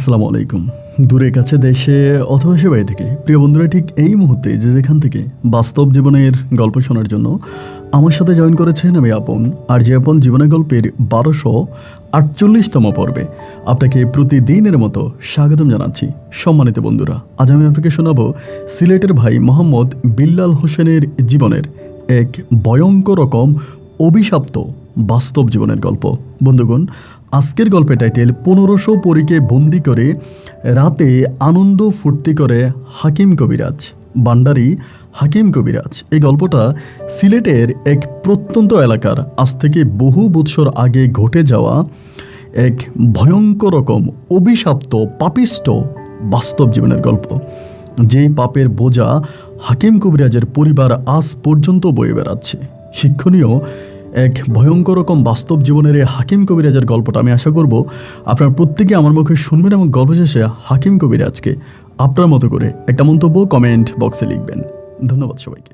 আসসালামু আলাইকুম। দূরে কাছে দেশে অথবা সে বাইরে থেকে প্রিয় বন্ধুরা, ঠিক এই মুহূর্তে যে যেখান থেকে বাস্তব জীবনের গল্প শোনার জন্য আমার সাথে জয়েন করেছেন, আমি আপন। আর যে আপন জীবনের গল্পের 1248তম পর্বে আপনাকে প্রতিদিনের মতো স্বাগতম জানাচ্ছি। সম্মানিত বন্ধুরা, আজ আমি আপনাকে শোনাবো সিলেটের ভাই মোহাম্মদ বিল্লাল হোসেনের জীবনের এক ভয়ঙ্কর রকম অভিশপ্ত বাস্তব জীবনের গল্প। বন্ধুগণ, আজকের গল্পের টাইটেল 1500 পরীকে বন্দি করে রাতে আনন্দ ফুর্তি করে হাকিম কবিরাজ, বান্ডারি হাকিম কবিরাজ। এই গল্পটা সিলেটের এক প্রত্যন্ত এলাকার আজ থেকে বহু বৎসর আগে ঘটে যাওয়া এক ভয়ঙ্কর রকম অভিশপ্ত পাপিষ্ট বাস্তব জীবনের গল্প। যেই পাপের বোঝা হাকিম কবিরাজের পরিবার আজ পর্যন্ত বয়ে বেড়াচ্ছে। শিক্ষণীয় এক ভয়ঙ্কর রকম বাস্তব জীবনের এই হাকিম কবিরাজের গল্পটা আমি আশা করব আপনার প্রত্যেকে আমার মুখে শুনবেন এবং গল্প শেষে হাকিম কবিরাজকে আপনার মতো করে একটা মন্তব্য কমেন্ট বক্সে লিখবেন। ধন্যবাদ সবাইকে।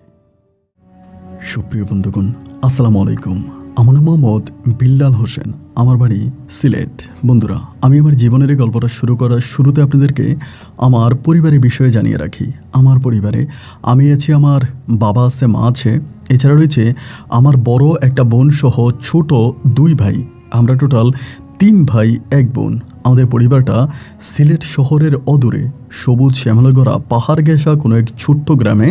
সুপ্রিয় বন্ধুগণ, আসসালামু আলাইকুম। আমার নাম মোহাম্মদ বিল্লাল হোসেন, আমার বাড়ি সিলেট। বন্ধুরা, আমি আমার জীবনের এই গল্পটা শুরু করার শুরুতে আপনাদেরকে আমার পরিবারের বিষয়ে জানিয়ে রাখি। আমার পরিবারে আমি আছি, আমার বাবা আছে, মা আছে, এছাড়া রয়েছে আমার বড় একটা বোন সহ ছোট 2 ভাই। আমরা টোটাল 3 ভাই 1 বোন। আমাদের পরিবারটা সিলেট শহরের অদূরে সবুজ শ্যামলগড়া পাহাড় ঘেঁষা কোনো এক ছোট্ট গ্রামে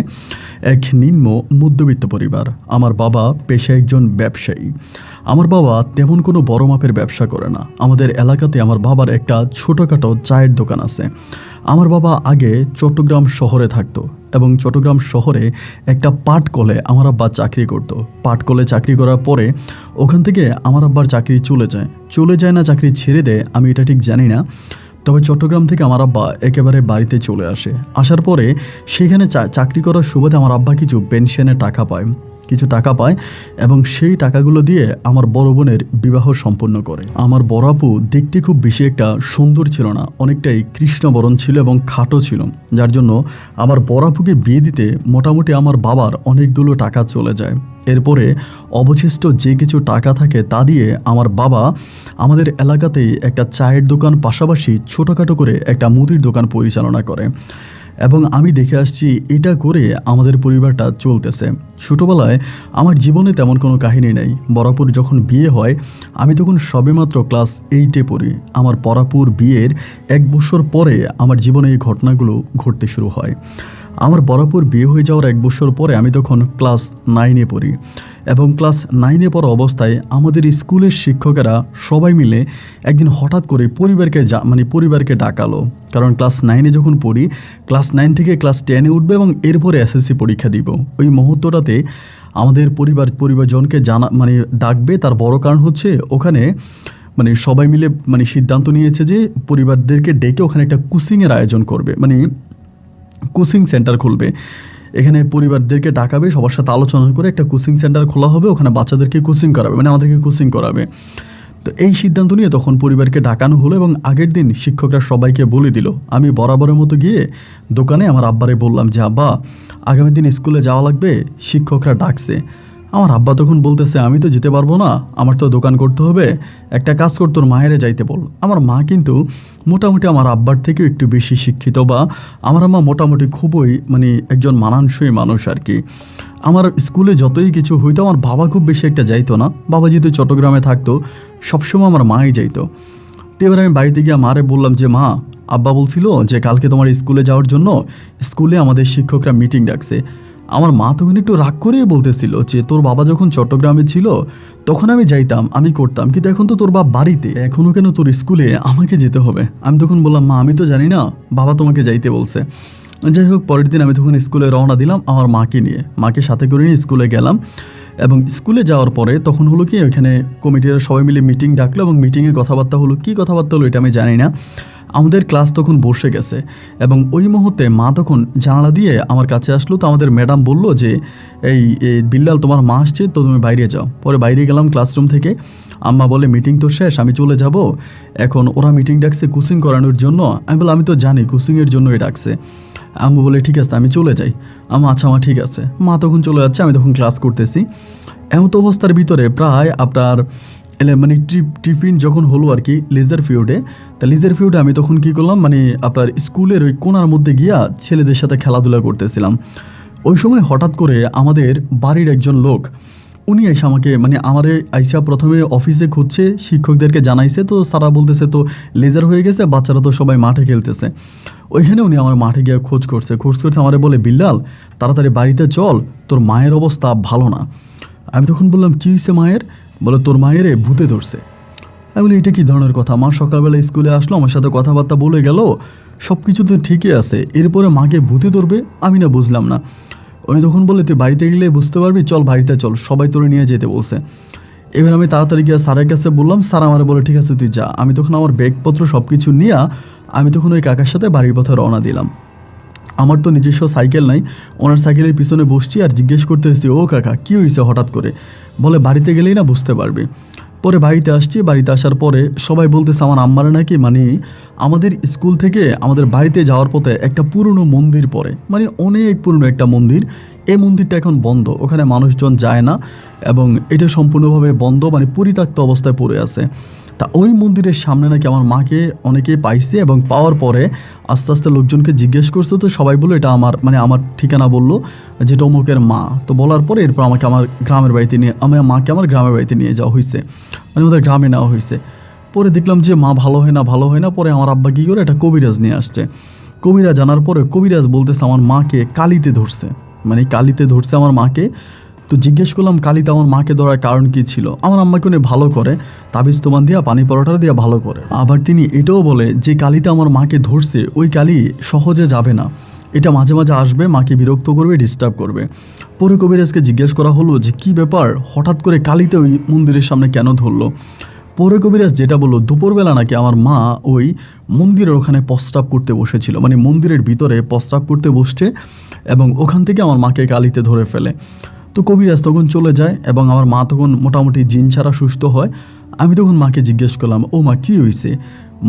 এক নিম্ন মধ্যবিত্ত পরিবার। আমার বাবা পেশায় একজন ব্যবসায়ী। আমার বাবা তেমন কোনো বড় মাপের ব্যবসা করে না। আমাদের এলাকাতে আমার বাবার একটা ছোটোখাটো চায়ের দোকান আছে। আমার বাবা আগে চট্টগ্রাম শহরে থাকতো এবং চট্টগ্রাম শহরে একটা পাটকলে আমার আব্বা চাকরি করতো। পাটকলে চাকরি করার পরে ওখান থেকে আমার আব্বার চাকরি চলে যায় না চাকরি ছেড়ে দেয়, আমি এটা ঠিক জানি না। তবে চট্টগ্রাম থেকে আমার আব্বা একেবারে বাড়িতে চলে আসে। আসার পরে সেখানে চাকরি করার সুবাদে আমার আব্বা কিছু পেনশনের টাকা পায় এবং সেই টাকাগুলো দিয়ে আমার বড় বোনের বিবাহ সম্পন্ন করে। আমার বড় আপু দেখতে খুব বেশি একটা সুন্দর ছিল না, অনেকটাই কৃষ্ণবরণ ছিল এবং খাটো ছিল, যার জন্য আমার বড় আপুকে বিয়ে দিতে মোটামুটি আমার বাবার অনেকগুলো টাকা চলে যায়। এরপরে অবশিষ্ট যে কিছু টাকা থাকে তা দিয়ে আমার বাবা আমাদের এলাকাতেই একটা চায়ের দোকান, পাশাপাশি ছোটোখাটো করে একটা মুদির দোকান পরিচালনা করে এবং আমি দেখে আসছি এটা করে আমাদের পরিবারটা চলতেছে। ছোটোবেলায় আমার জীবনে তেমন কোনো কাহিনী নেই। বরাপুর যখন বিয়ে হয় আমি তখন সবেমাত্র ক্লাস 8-এ পড়ি। আমার বরাপুর বিয়ের 1 বছর পরে আমার জীবনে এই ঘটনাগুলো ঘটতে শুরু হয়। আমার বরাপুর বিয়ে হয়ে যাওয়ার 1 বছর পরে আমি তখন ক্লাস 9-এ পড়ি এবং ক্লাস 9-এ পড়া অবস্থায় আমাদের স্কুলের শিক্ষকেরা সবাই মিলে একদিন হঠাৎ করে পরিবারকে ডাকালো। কারণ ক্লাস 9-এ যখন পড়ি, ক্লাস 9 থেকে ক্লাস 10-এ উঠবে এবং এরপরে এসএসসি পরীক্ষা দিব। ওই মুহূর্তটাতে আমাদের পরিবারজনকে ডাকবে। তার বড় কারণ হচ্ছে ওখানে সবাই মিলে সিদ্ধান্ত নিয়েছে যে পরিবারদেরকে ডেকে ওখানে একটা কোচিংয়ের আয়োজন করবে, কোচিং সেন্টার খুলবে। এখানে পরিবারদেরকে ডাকাবে, সবার সাথে আলোচনা করে একটা কোচিং সেন্টার খোলা হবে, ওখানে বাচ্চাদেরকে কোচিং করাবে, আমাদেরকে কোচিং করাবে। তো এই সিদ্ধান্ত নিয়ে তখন পরিবারকে ডাকানো হলো এবং আগের দিন শিক্ষকরা সবাইকে বলে দিল। আমি বরাবরের মতো গিয়ে দোকানে আমার আব্বারে বললাম যে আব্বা, আগামী দিন স্কুলে যাওয়া লাগবে, শিক্ষকরা ডাকছে। আমার আব্বা তখন বলতেছে আমি তো যেতে পারবো না, আমার তো দোকান করতে হবে, একটা কাজ কর, তোর মায়েরে যাইতে বল। আমার মা কিন্তু মোটামুটি আমার আব্বার থেকেও একটু বেশি শিক্ষিত, বা আমার আম্মা মোটামুটি খুবই একজন মানানসই মানুষ আর কি। আমার স্কুলে যতই কিছু হইতো আমার বাবা খুব বেশি একটা যাইতো না। বাবা যেহেতু চট্টগ্রামে থাকতো, সবসময় আমার মাই যাইতো। তো এবার আমি বাড়িতে গিয়ে মারে বললাম যে মা, আব্বা বলছিল যে কালকে তোমার স্কুলে যাওয়ার জন্য স্কুলে আমাদের শিক্ষকরা মিটিং ডাকছে। আমার মা তখন একটু রাগ করেই বলতেছিল যে তোর বাবা যখন চট্টগ্রামে ছিল তখন আমি যাইতাম, আমি করতাম, কিন্তু এখন তো তোর বাবা বাড়িতে, এখনও কেন তোর স্কুলে আমাকে যেতে হবে? আমি তখন বললাম মা, আমি তো জানি না, বাবা তোমাকে যাইতে বলছে। যাই হোক, পরের দিন আমি তখন স্কুলে রওনা দিলাম আমার মাকে সাথে করে নিয়ে স্কুলে গেলাম। এবং স্কুলে যাওয়ার পরে তখন হলো কি, ওইখানে কমিটিরা সবাই মিলে মিটিং ডাকলো এবং মিটিংয়ে কথাবার্তা হলো। কী কথাবার্তা হলো এটা আমি জানি না। আমাদের ক্লাস তখন বসে গেছে এবং ওই মুহূর্তে মা তখন জানালা দিয়ে আমার কাছে আসলো। তো আমাদের ম্যাডাম বলল যে এই বিল্লাল, তোমার মা আসছে, তো তুমি বাইরে যাও। পরে বাইরে গেলাম ক্লাসরুম থেকে। আম্মা বলে মিটিং তো শেষ, আমি চলে যাব। এখন ওরা মিটিং ডাকছে কোচিং করানোর জন্য। আমি বললাম আমি তো জানি কোচিংয়ের জন্যই ডাকছে। আম্মু বলে ঠিক আছে আমি চলে যাই। আচ্ছা মা ঠিক আছে। মা তখন চলে যাচ্ছে, আমি তখন ক্লাস করতেছি। এমত অবস্থার ভিতরে প্রায় আপনার মানে টিফিন যখন হলো আর কি লেজার পিরিয়ডে, তা লেজার পিরিয়ডে আমি তখন কী করলাম, মানে আপনার স্কুলের ওই কোণার মধ্যে গিয়া ছেলেদের সাথে খেলাধুলা করতেছিলাম। ওই সময় হঠাৎ করে আমাদের বাড়ির একজন লোক উনি এসে আমাকে, মানে আমার আইসা প্রথমে অফিসে খুঁজছে, শিক্ষকদেরকে জানাইছে, তো সারা বলতেছে তো লেজার হয়ে গেছে, বাচ্চারা তো সবাই মাঠে খেলতেছে। ওইখানে উনি আমার মাঠে গিয়ে খোঁজ করছে আমারে বলে, বিল্লাল তাড়াতাড়ি বাড়িতে চল, তোর মায়ের অবস্থা ভালো না। আমি তখন বললাম, কী হয়েছে মায়ের? বলে, তোর মায়ের ভূতে ধরছে। আমি বলি, এটা কী ধরনের কথা? মা সকালবেলা স্কুলে আসলো, আমার সাথে কথাবার্তা বলে গেল, সব কিছু তো ঠিকই আছে, এরপরে মাকে ভূতে ধরবে? আমি না বুঝলাম না। উনি তখন বলে, তুই বাড়িতে গেলে বুঝতে পারবি, চল বাড়িতে চল, সবাই তোরে নিয়ে যেতে বলছে। এবার আমি তাড়াতাড়ি গিয়ে স্যারের কাছে বললাম, স্যার আমার বলে, ঠিক আছে তুই যা। আমি তখন আমার ব্যাগপত্র সব কিছু নিয়ে আমি তখন ওই কাকার সাথে বাড়ির পথে রওনা দিলাম। আমার তো নিজস্ব সাইকেল নাই, ওনার সাইকেলের পিছনে বসছি আর জিজ্ঞেস করতে এসেছি, ও কাকা কী হয়েছে হঠাৎ করে? বলে, বাড়িতে গেলেই না বুঝতে পারবি। পরে বাড়িতে আসছি, বাড়িতে আসার পরে সবাই বলতেছে আমার আম্মারা নাকি, মানে আমাদের স্কুল থেকে আমাদের বাড়িতে যাওয়ার পথে একটা পুরনো মন্দির পড়ে, মানে অনেক পুরনো একটা মন্দির। এই মন্দিরটা এখন বন্ধ, ওখানে মানুষজন যায় না এবং এটা সম্পূর্ণভাবে বন্ধ, মানে পরিত্যক্ত অবস্থায় পড়ে আছে। তা ওই মন্দিরের সামনে নাকি আমার মাকে অনেকেই পাইছে এবং পাওয়ার পরে আস্তে আস্তে লোকজনকে জিজ্ঞেস করছে, তো সবাই বললো এটা আমার, মানে আমার ঠিকানা বললো যেটা অমুকের মা। তো বলার পরে এরপর আমাকে আমার গ্রামের বাড়িতে নিয়ে, আমার মাকে আমার গ্রামের বাড়িতে নিয়ে যাওয়া হয়েছে, মানে ওদের গ্রামে নেওয়া হয়েছে। পরে দেখলাম যে মা ভালো হয় না। পরে আমার আব্বা কী করে একটা কবিরাজ নিয়ে আসছে। কবিরাজ জানার পরে কবিরাজ বলতেছে আমার মাকে কালিতে ধরছে, মানে কালিতে ধরছে আমার মাকে। তো জিজ্ঞেস করলাম, কালিতে আমার মাকে ধরার কারণ কী ছিল? আমার আম্মাকে উনি ভালো করে, তাবিজ তোমান দিয়া, পানি পরোটা দিয়া ভালো করে। আবার তিনি এটাও বলে যে কালিতে আমার মাকে ধরছে, ওই কালি সহজে যাবে না, এটা মাঝে মাঝে আসবে, মাকে বিরক্ত করবে, ডিস্টার্ব করবে। পরে কবিরাজকে জিজ্ঞেস করা হলো যে কী ব্যাপার, হঠাৎ করে কালিতে ওই মন্দিরের সামনে কেন ধরলো? পরে কবিরাজ যেটা বললো, দুপুরবেলা নাকি আমার মা ওই মন্দিরের ওখানে প্রস্রাব করতে বসেছিল, মানে মন্দিরের ভিতরে প্রস্রাব করতে বসছে এবং ওখান থেকে আমার মাকে কালিতে ধরে ফেলে। তো কবিরাজ তখন চলে যায় এবং আমার মা তখন মোটামুটি জিন ছাড়া সুস্থ হয়। আমি তখন মাকে জিজ্ঞেস করলাম, ও মা কী হয়েছে,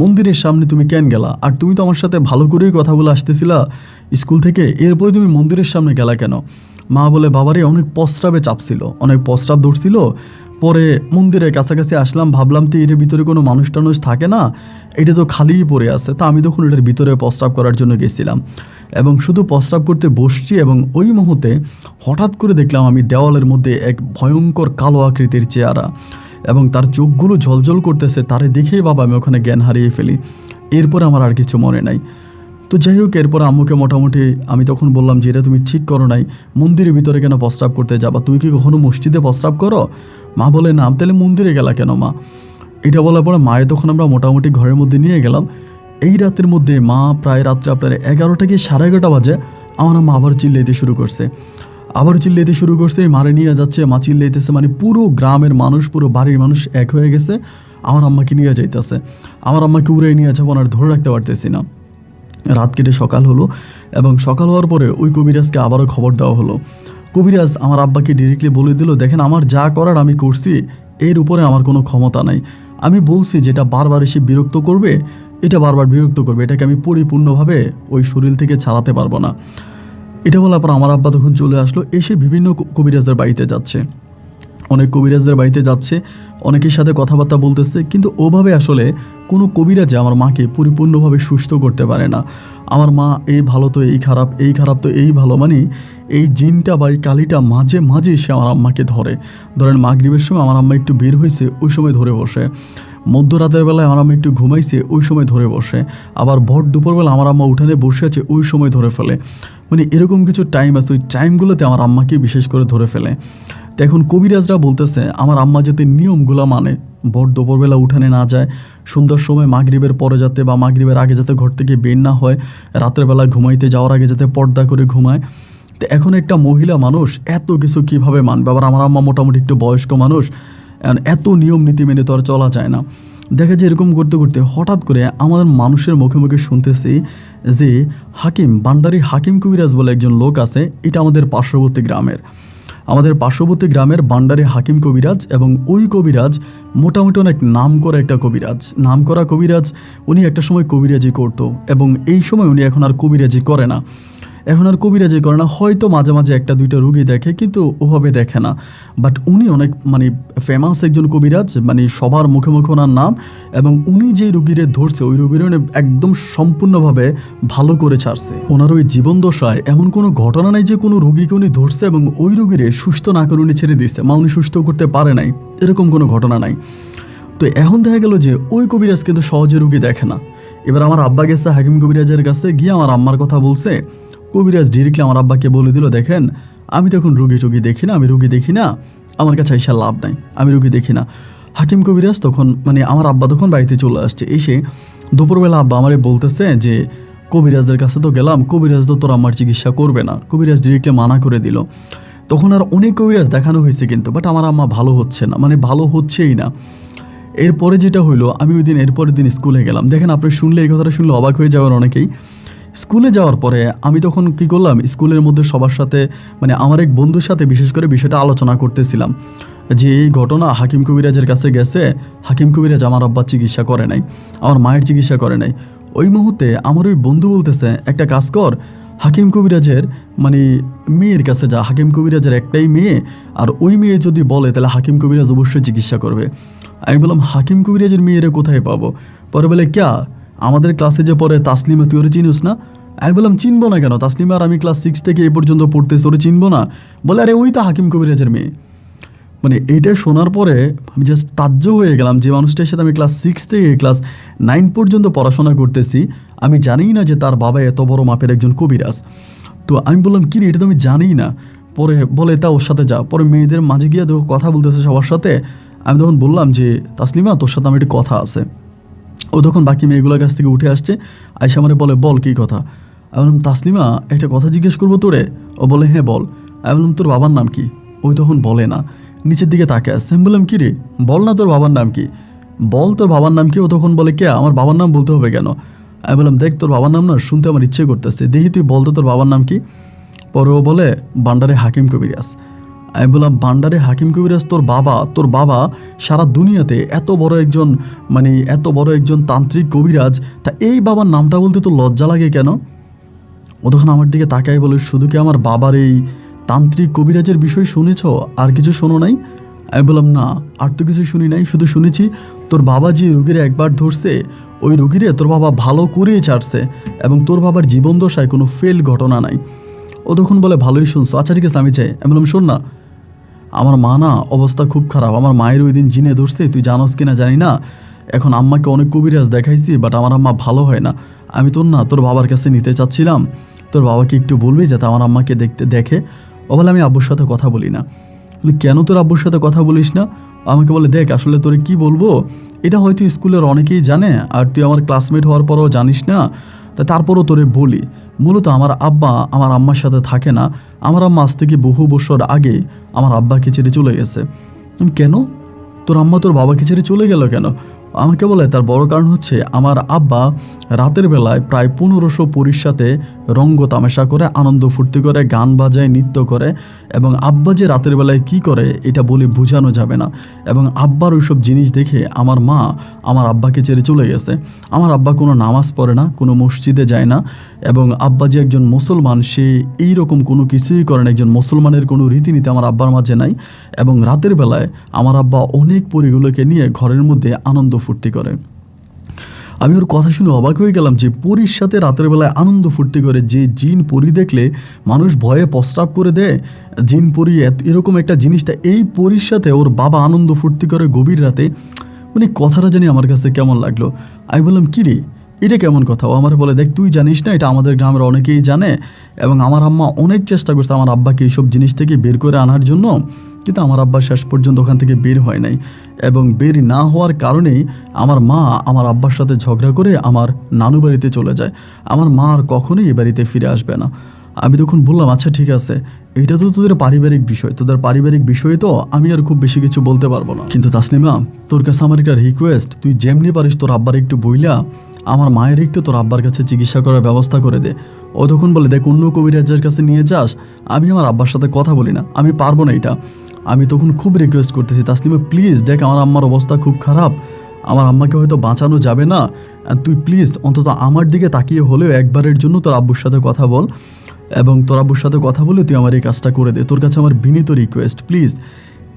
মন্দিরের সামনে তুমি কেন গেলা? আর তুমি তো আমার সাথে ভালো করেই কথা বলে আসতেছিলা স্কুল থেকে, এরপরে তুমি মন্দিরের সামনে গেলা কেন? মা বলে, বাবারে অনেক প্রস্রাবে চাপছিল, অনেক প্রস্রাব ধরছিল। পরে মন্দিরের কাছাকাছি আসলাম, ভাবলাম তো এর ভিতরে কোনো মানুষ টানুষ থাকে না, এটা তো খালিই পড়ে আছে। তা আমি তখন এটার ভিতরে প্রস্রাব করার জন্য গেছিলাম এবং শুধু প্রস্রাব করতে বসছি এবং ওই মুহূর্তে হঠাৎ করে দেখলাম আমি দেওয়ালের মধ্যে এক ভয়ঙ্কর কালো আকৃতির চেহারা এবং তার চোখগুলো ঝলঝল করতেছে। তারে দেখেই বাবা আমি ওখানে জ্ঞান হারিয়ে ফেলি। এরপরে আমার আর কিছু মনে নাই। তো যাই হোক, এরপর আম্মুকে মোটামুটি আমি তখন বললাম যে এটা তুমি ঠিক করো নাই, মন্দিরের ভিতরে কেন প্রস্রাব করতে যাবা? তুমি কি কখনো মসজিদে প্রস্রাব করো? মা বলে, না। তাহলে মন্দিরে গেলা কেন মা? এটা বলার পরে মায়ে তখন আমরা মোটামুটি ঘরের মধ্যে নিয়ে গেলাম। এই রাতের মধ্যে মা প্রায় রাত্রে আপনার 11টা কি 11:30 বাজে আমার মা আবার চিল্লাইতে শুরু করছে, মারে নিয়ে যাচ্ছে, মা চিল্লাইতেছে, মানে পুরো গ্রামের মানুষ, পুরো বাড়ির মানুষ এক হয়ে গেছে, আমার আম্মাকে নিয়ে যাইতেছে। আমার আম্মাকে উড়ে নিয়ে যাবো, আর ধরে রাখতে পারতেছি না। রাত কেটে সকাল হলো এবং সকাল হওয়ার পরে ওই কবিরাজকে আবারও খবর দেওয়া হলো। কবিরাজ আমার আব্বাকে ডিরেক্টলি বলে দিল, দেখেন আমার যা করার আমি করছি, এর উপরে আমার কোনো ক্ষমতা নাই। আমি বলছি যেটা বারবার এসে বিরক্ত করবে, এটা বারবার বিরক্ত করবে, এটাকে আমি পরিপূর্ণভাবে ওই শরীর থেকে ছাড়াতে পারবো না। এটা বলার পর আমার আব্বা তখন চলে আসলো, এসে বিভিন্ন কবিরাজদের বাড়িতে যাচ্ছে, অনেক কবিরাজদের বাড়িতে যাচ্ছে, অনেকের সাথে কথাবার্তা বলতেছে, কিন্তু ওভাবে আসলে কোনো কবিরাজে আমার মাকে পরিপূর্ণভাবে সুস্থ করতে পারে না। আমার মা এই ভালো তো এই খারাপ, এই খারাপ তো এই ভালো, মানে এই জিনটা বা এই কালিটা মাঝে মাঝে সে আমার আম্মাকে ধরে। ধরেন মাগরিবের সময় আমার আম্মা একটু বের হয়েছে, ওই সময় ধরে বসে। মধ্যরাতের বেলায় আমার আম্মা একটু ঘুমাইছে, ওই সময় ধরে বসে। আবার ভর দুপুরবেলা আমার আম্মা উঠানে বসে আছে, ওই সময় ধরে ফেলে। মানে এরকম কিছু টাইম আছে, ওই টাইমগুলোতে আমার আম্মাকে বিশেষ করে ধরে ফেলে। তো এখন কবিরাজরা বলতেছে আমার আম্মা যাতে নিয়মগুলো মানে, ভোর দুপুরবেলা উঠানে না যায়, সন্ধ্যার সময় মাগরিবের পরে যাতে বা মাগরিবের আগে যাতে ঘর থেকে বের না হয়, রাতের বেলা ঘুমাইতে যাওয়ার আগে যাতে পর্দা করে ঘুমায়। তো এখন একটা মহিলা মানুষ এত কিছু কিভাবে মানবে? আবার আমার আম্মা মোটামুটি একটু বয়স্ক মানুষ, এত নিয়ম নীতি মেনে তো আর চলা যায় না। দেখা যায় এরকম করতে করতে হঠাৎ করে আমাদের মানুষের মুখে মুখে শুনতেছি যে হাকিম, বান্ডারি হাকিম কবিরাজ বলে একজন লোক আছে, এটা আমাদের পার্শ্ববর্তী গ্রামের বান্ডারি হাকিম কবিরাজ। এবং ওই কবিরাজ মোটামুটি অনেক নাম করা কবিরাজ। উনি একটা সময় কবিরাজি করতো এবং এই সময় উনি এখন আর কবিরাজি করে না। এখন আর কবিরাজি করে না, হয়তো মাঝে মাঝে একটা দুইটা রুগী দেখে, কিন্তু ওভাবে দেখে না। বাট উনি অনেক মানে ফেমাস একজন কবিরাজ, মানে সবার মুখে মুখে ওনার নাম, এবং উনি যে রুগীরে ধরছে ওই রুগীর একদম সম্পূর্ণভাবে ভালো করে ছাড়ছে। ওনার ওই জীবন দশায় এমন কোনো ঘটনা নাই যে কোনো রুগীকে উনি ধরছে এবং ওই রুগীরে সুস্থ না করে উনি ছেড়ে দিচ্ছে, উনি সুস্থ করতে পারে নাই, এরকম কোনো ঘটনা নাই। তো এখন দেখা গেল যে ওই কবিরাজ কিন্তু সহজে রুগী দেখে না। এবার আমার আব্বা গেছে হাকিম কবিরাজের কাছে, গিয়ে আমার আম্মার কথা বলছে। কবিরাজ ডিরেক্টলি আমার আব্বাকে বলে দিল, দেখেন আমি তো এখন রুগী দেখি না, আমি রুগী দেখি না, আমার কাছে এসে লাভ নাই, আমি রুগী দেখি না। হাকিম কবিরাজ তখন মানে আমার আব্বা তখন বাড়িতে চলে আসছে। এসে দুপুরবেলা আব্বা আমারে বলতেছে যে কবিরাজদের কাছে তো গেলাম, কবিরাজ তো তোর আমার চিকিৎসা করবে না, কবিরাজ ডিরেক্টলি মানা করে দিল। তখন আর অনেক কবিরাজ দেখানো হয়েছে কিন্তু, বাট আমার আম্মা ভালো হচ্ছে না, মানে ভালো হচ্ছেই না। এরপরে যেটা হইলো, আমি ওই দিন এরপরের দিন স্কুলে গেলাম। দেখেন আপনি শুনলে এই কথাটা শুনলে অবাক হয়ে যাওয়ার অনেকেই। স্কুলে যাওয়ার পরে আমি তখন কি করলাম, স্কুলের মধ্যে সবার সাথে মানে আমার এক বন্ধুর সাথে বিশেষ করে বিষয়টা আলোচনা করতেছিলাম যে এই ঘটনা হাকিম কবিরাজের কাছে গেছে, হাকিম কবিরাজ আমার আব্বার চিকিৎসা করে নাই, আমার মায়ের চিকিৎসা করে নাই। ওই মুহূর্তে আমার ওই বন্ধু বলতেছে, একটা কাজ কর, হাকিম কবিরাজের মানে মেয়ের কাছে যা, হাকিম কবিরাজের একটাই মেয়ে, আর ওই মেয়ে যদি বলে তাহলে হাকিম কবিরাজ অবশ্যই চিকিৎসা করবে। আমি বললাম হাকিম কবিরাজের মেয়েরা কোথায় পাবো? পরে বলে ক্যা, আমাদের ক্লাসে যে পড়ে তাসলিমা, তুই ওরে চিনিস না? আমি বললাম চিনবো না কেন, তাসলিমা আর আমি ক্লাস 6 থেকে এই পর্যন্ত পড়তেছি, ওরে চিনবো না? বলে আরে ওই তো হাকিম কবিরাজের মেয়ে। মানে এইটা শোনার পরে আমি জাস্ট তাজ্জব হয়ে গেলাম যে মানুষটার সাথে আমি ক্লাস 6 থেকে ক্লাস 9 পর্যন্ত পড়াশোনা করতেছি, আমি জানি না যে তার বাবা এত বড় মাপের একজন কবিরাজ। তো আমি বললাম কি রে, এটা তো আমি জানি না। পরে বলে তা ওর সাথে যা, পরে মেয়েদের মাঝে গিয়ে দেখো কথা বলতেছে সবার সাথে। আমি তখন বললাম যে তাসলিমা তোর সাথে আমার একটু কথা আছে। ও তখন বাকি মেয়েগুলোর কাছ থেকে উঠে আসছে, আইসা আমারে বলে বল কী কথা। আমি বললাম তাসলিমা একটা কথা জিজ্ঞেস করবো তোরে। ও বলে হ্যাঁ বল। আমি বললাম তোর বাবার নাম কি? ওই তখন বলে না, নিচের দিকে তাকে আসছে। আমি বললাম কি রে, বল না তোর বাবার নাম কি, বল তোর বাবার নাম কি। ও তখন বলে কে, আমার বাবার নাম বলতে হবে কেন? আমি বললাম দেখ তোর বাবার নাম না শুনতে আমার ইচ্ছে করতেছে, দেখি তুই বলতো তোর বাবার নাম কি। পরে ও বলে ভান্ডারে হাকিম কবিরাজ। আমি বললাম ভান্ডারে হাকিম কবিরাজ তোর বাবা সারা দুনিয়াতে এত বড় একজন তান্ত্রিক কবিরাজ, তা এই বাবার নামটা বলতে তো লজ্জা লাগে কেন? ও তখন আমার দিকে তাকাই বলে, শুধু কি আমার বাবার এই তান্ত্রিক কবিরাজের বিষয় শুনেছ, আর কিছু শোনো নাই? আমি বললাম না, আর তো কিছু শুনি নাই, শুধু শুনেছি তোর বাবা যে রুগীরে একবার ধরছে ওই রুগীরে তোর বাবা ভালো করে ছাড়ছে, এবং তোর বাবার জীবন দশায় কোনো ফেল ঘটনা নাই। ও তখন বলে ভালোই শুনছো, আচ্ছা ঠিক আছে আমি চাই। আমি বললাম শোন না, আমার মা না অবস্থা খুব খারাপ, আমার মায়ের ওই দিন জিনে ধরছে, তুই জানোস কিনা জানি না। এখন আম্মাকে অনেক কবিরাজ দেখাইছি, বাট আমার আম্মা ভালো হয় না। আমি তোর বাবার কাছে নিতে চাচ্ছিলাম, তোর বাবাকে একটু বলবি যাতে আমার আম্মাকে দেখে। ও বলে আমি আব্বুর সাথে কথা বলি না। কেন তোর আব্বুর সাথে কথা বলিস না? আমাকে বলে দেখ আসলে তোরে কি বলবো, এটা হয়তো স্কুলের অনেকেই জানে, আর তুই আমার ক্লাসমেট হওয়ার পরও জানিস না, তারপরও তোরে বলি। মূলত আমার আব্বা আমার আম্মার সাথে থাকে না, আমার আম্মা আজ থেকে বহু বছর আগে আমার আব্বাকে ছেড়ে চলে গেছে। কেন তোর আম্মা তোর বাবাকে ছেড়ে চলে গেল কেন? আমাকে বলে তার বড় কারণ হচ্ছে আমার আব্বা রাতের বেলায় প্রায় 1500 পরীর সাথে রঙ্গ তামাশা করে, আনন্দ ফুর্তি করে, গান বাজায়, নৃত্য করে, এবং আব্বা যে রাতের বেলায় কি করে এটা বলে বোঝানো যাবে না। এবং আব্বার ওইসব জিনিস দেখে আমার মা আমার আব্বাকে ছেড়ে চলে গেছে। আমার আব্বা কোনো নামাজ পড়ে না, কোনো মসজিদে যায় না, এবং আব্বা যে একজন মুসলমান সে এইরকম কোনো কিছুই করে না, একজন মুসলমানের কোনো রীতিনীতি আমার আব্বার মাঝে নাই। এবং রাতের বেলায় আমার আব্বা অনেক পরীগুলোকে নিয়ে ঘরের মধ্যে আনন্দ ফুর্তি করে। আমি ওর কথা শুনে অবাক হয়ে গেলাম যে পরীর সাথে রাতের বেলায় আনন্দ ফুর্তি করে, যে জিন পরী দেখলে মানুষ ভয়ে প্রস্রাব করে দেয়, জিন পরী এরকম একটা জিনিসটা, এই পরীর সাথে ওর বাবা আনন্দ ফুর্তি করে গভীর রাতে। মানে কথাটা জানি আমার কাছে কেমন লাগলো। আমি বললাম কি রে, এটা কেমন কথা? ও আমার বলে দেখ তুই জানিস না, এটা আমাদের গ্রামের অনেকেই জানে, এবং আমার আম্মা অনেক চেষ্টা করছে আমার আব্বাকে এইসব জিনিস থেকে বের করে আনার জন্য, কিন্তু আমার আব্বা শেষ পর্যন্ত ওখান থেকে বের হয় নাই। এবং বের না হওয়ার কারণেই আমার মা আমার আব্বার সাথে ঝগড়া করে আমার নানু বাড়িতে চলে যায়। আমার মা আর কখনোই এ বাড়িতে ফিরে আসবে না। আমি তখন বললাম আচ্ছা ঠিক আছে, এটা তো তোদের পারিবারিক বিষয়, তো আমি আর খুব বেশি কিছু বলতে পারবো না। কিন্তু তাসলিমা তোর কাছে আমার একটা রিকোয়েস্ট, তুই যেমনি পারিস তোর আব্বার একটু বইলা আমার মায়ের একটু তোর আব্বার কাছে চিকিৎসা করার ব্যবস্থা করে দে। ও তখন বলে দেখ অন্য কবিরাজের কাছে নিয়ে যাস, আমি আমার আব্বার সাথে কথা বলি না, আমি পারবো না এটা। আমি তখন খুব রিকোয়েস্ট করতেছি তাসলিমা প্লিজ দেখ আমার আম্মার অবস্থা খুব খারাপ, আমার আম্মাকে হয়তো বাঁচানো যাবে না, তুই প্লিজ অন্তত আমার দিকে তাকিয়ে হলেও একবারের জন্য তোর আব্বুর সাথে কথা বল, এবং তোর আব্বুর সাথে কথা বলে তুই আমার এই কাজটা করে দে, তোর কাছে আমার বিনীত রিকোয়েস্ট প্লিজ।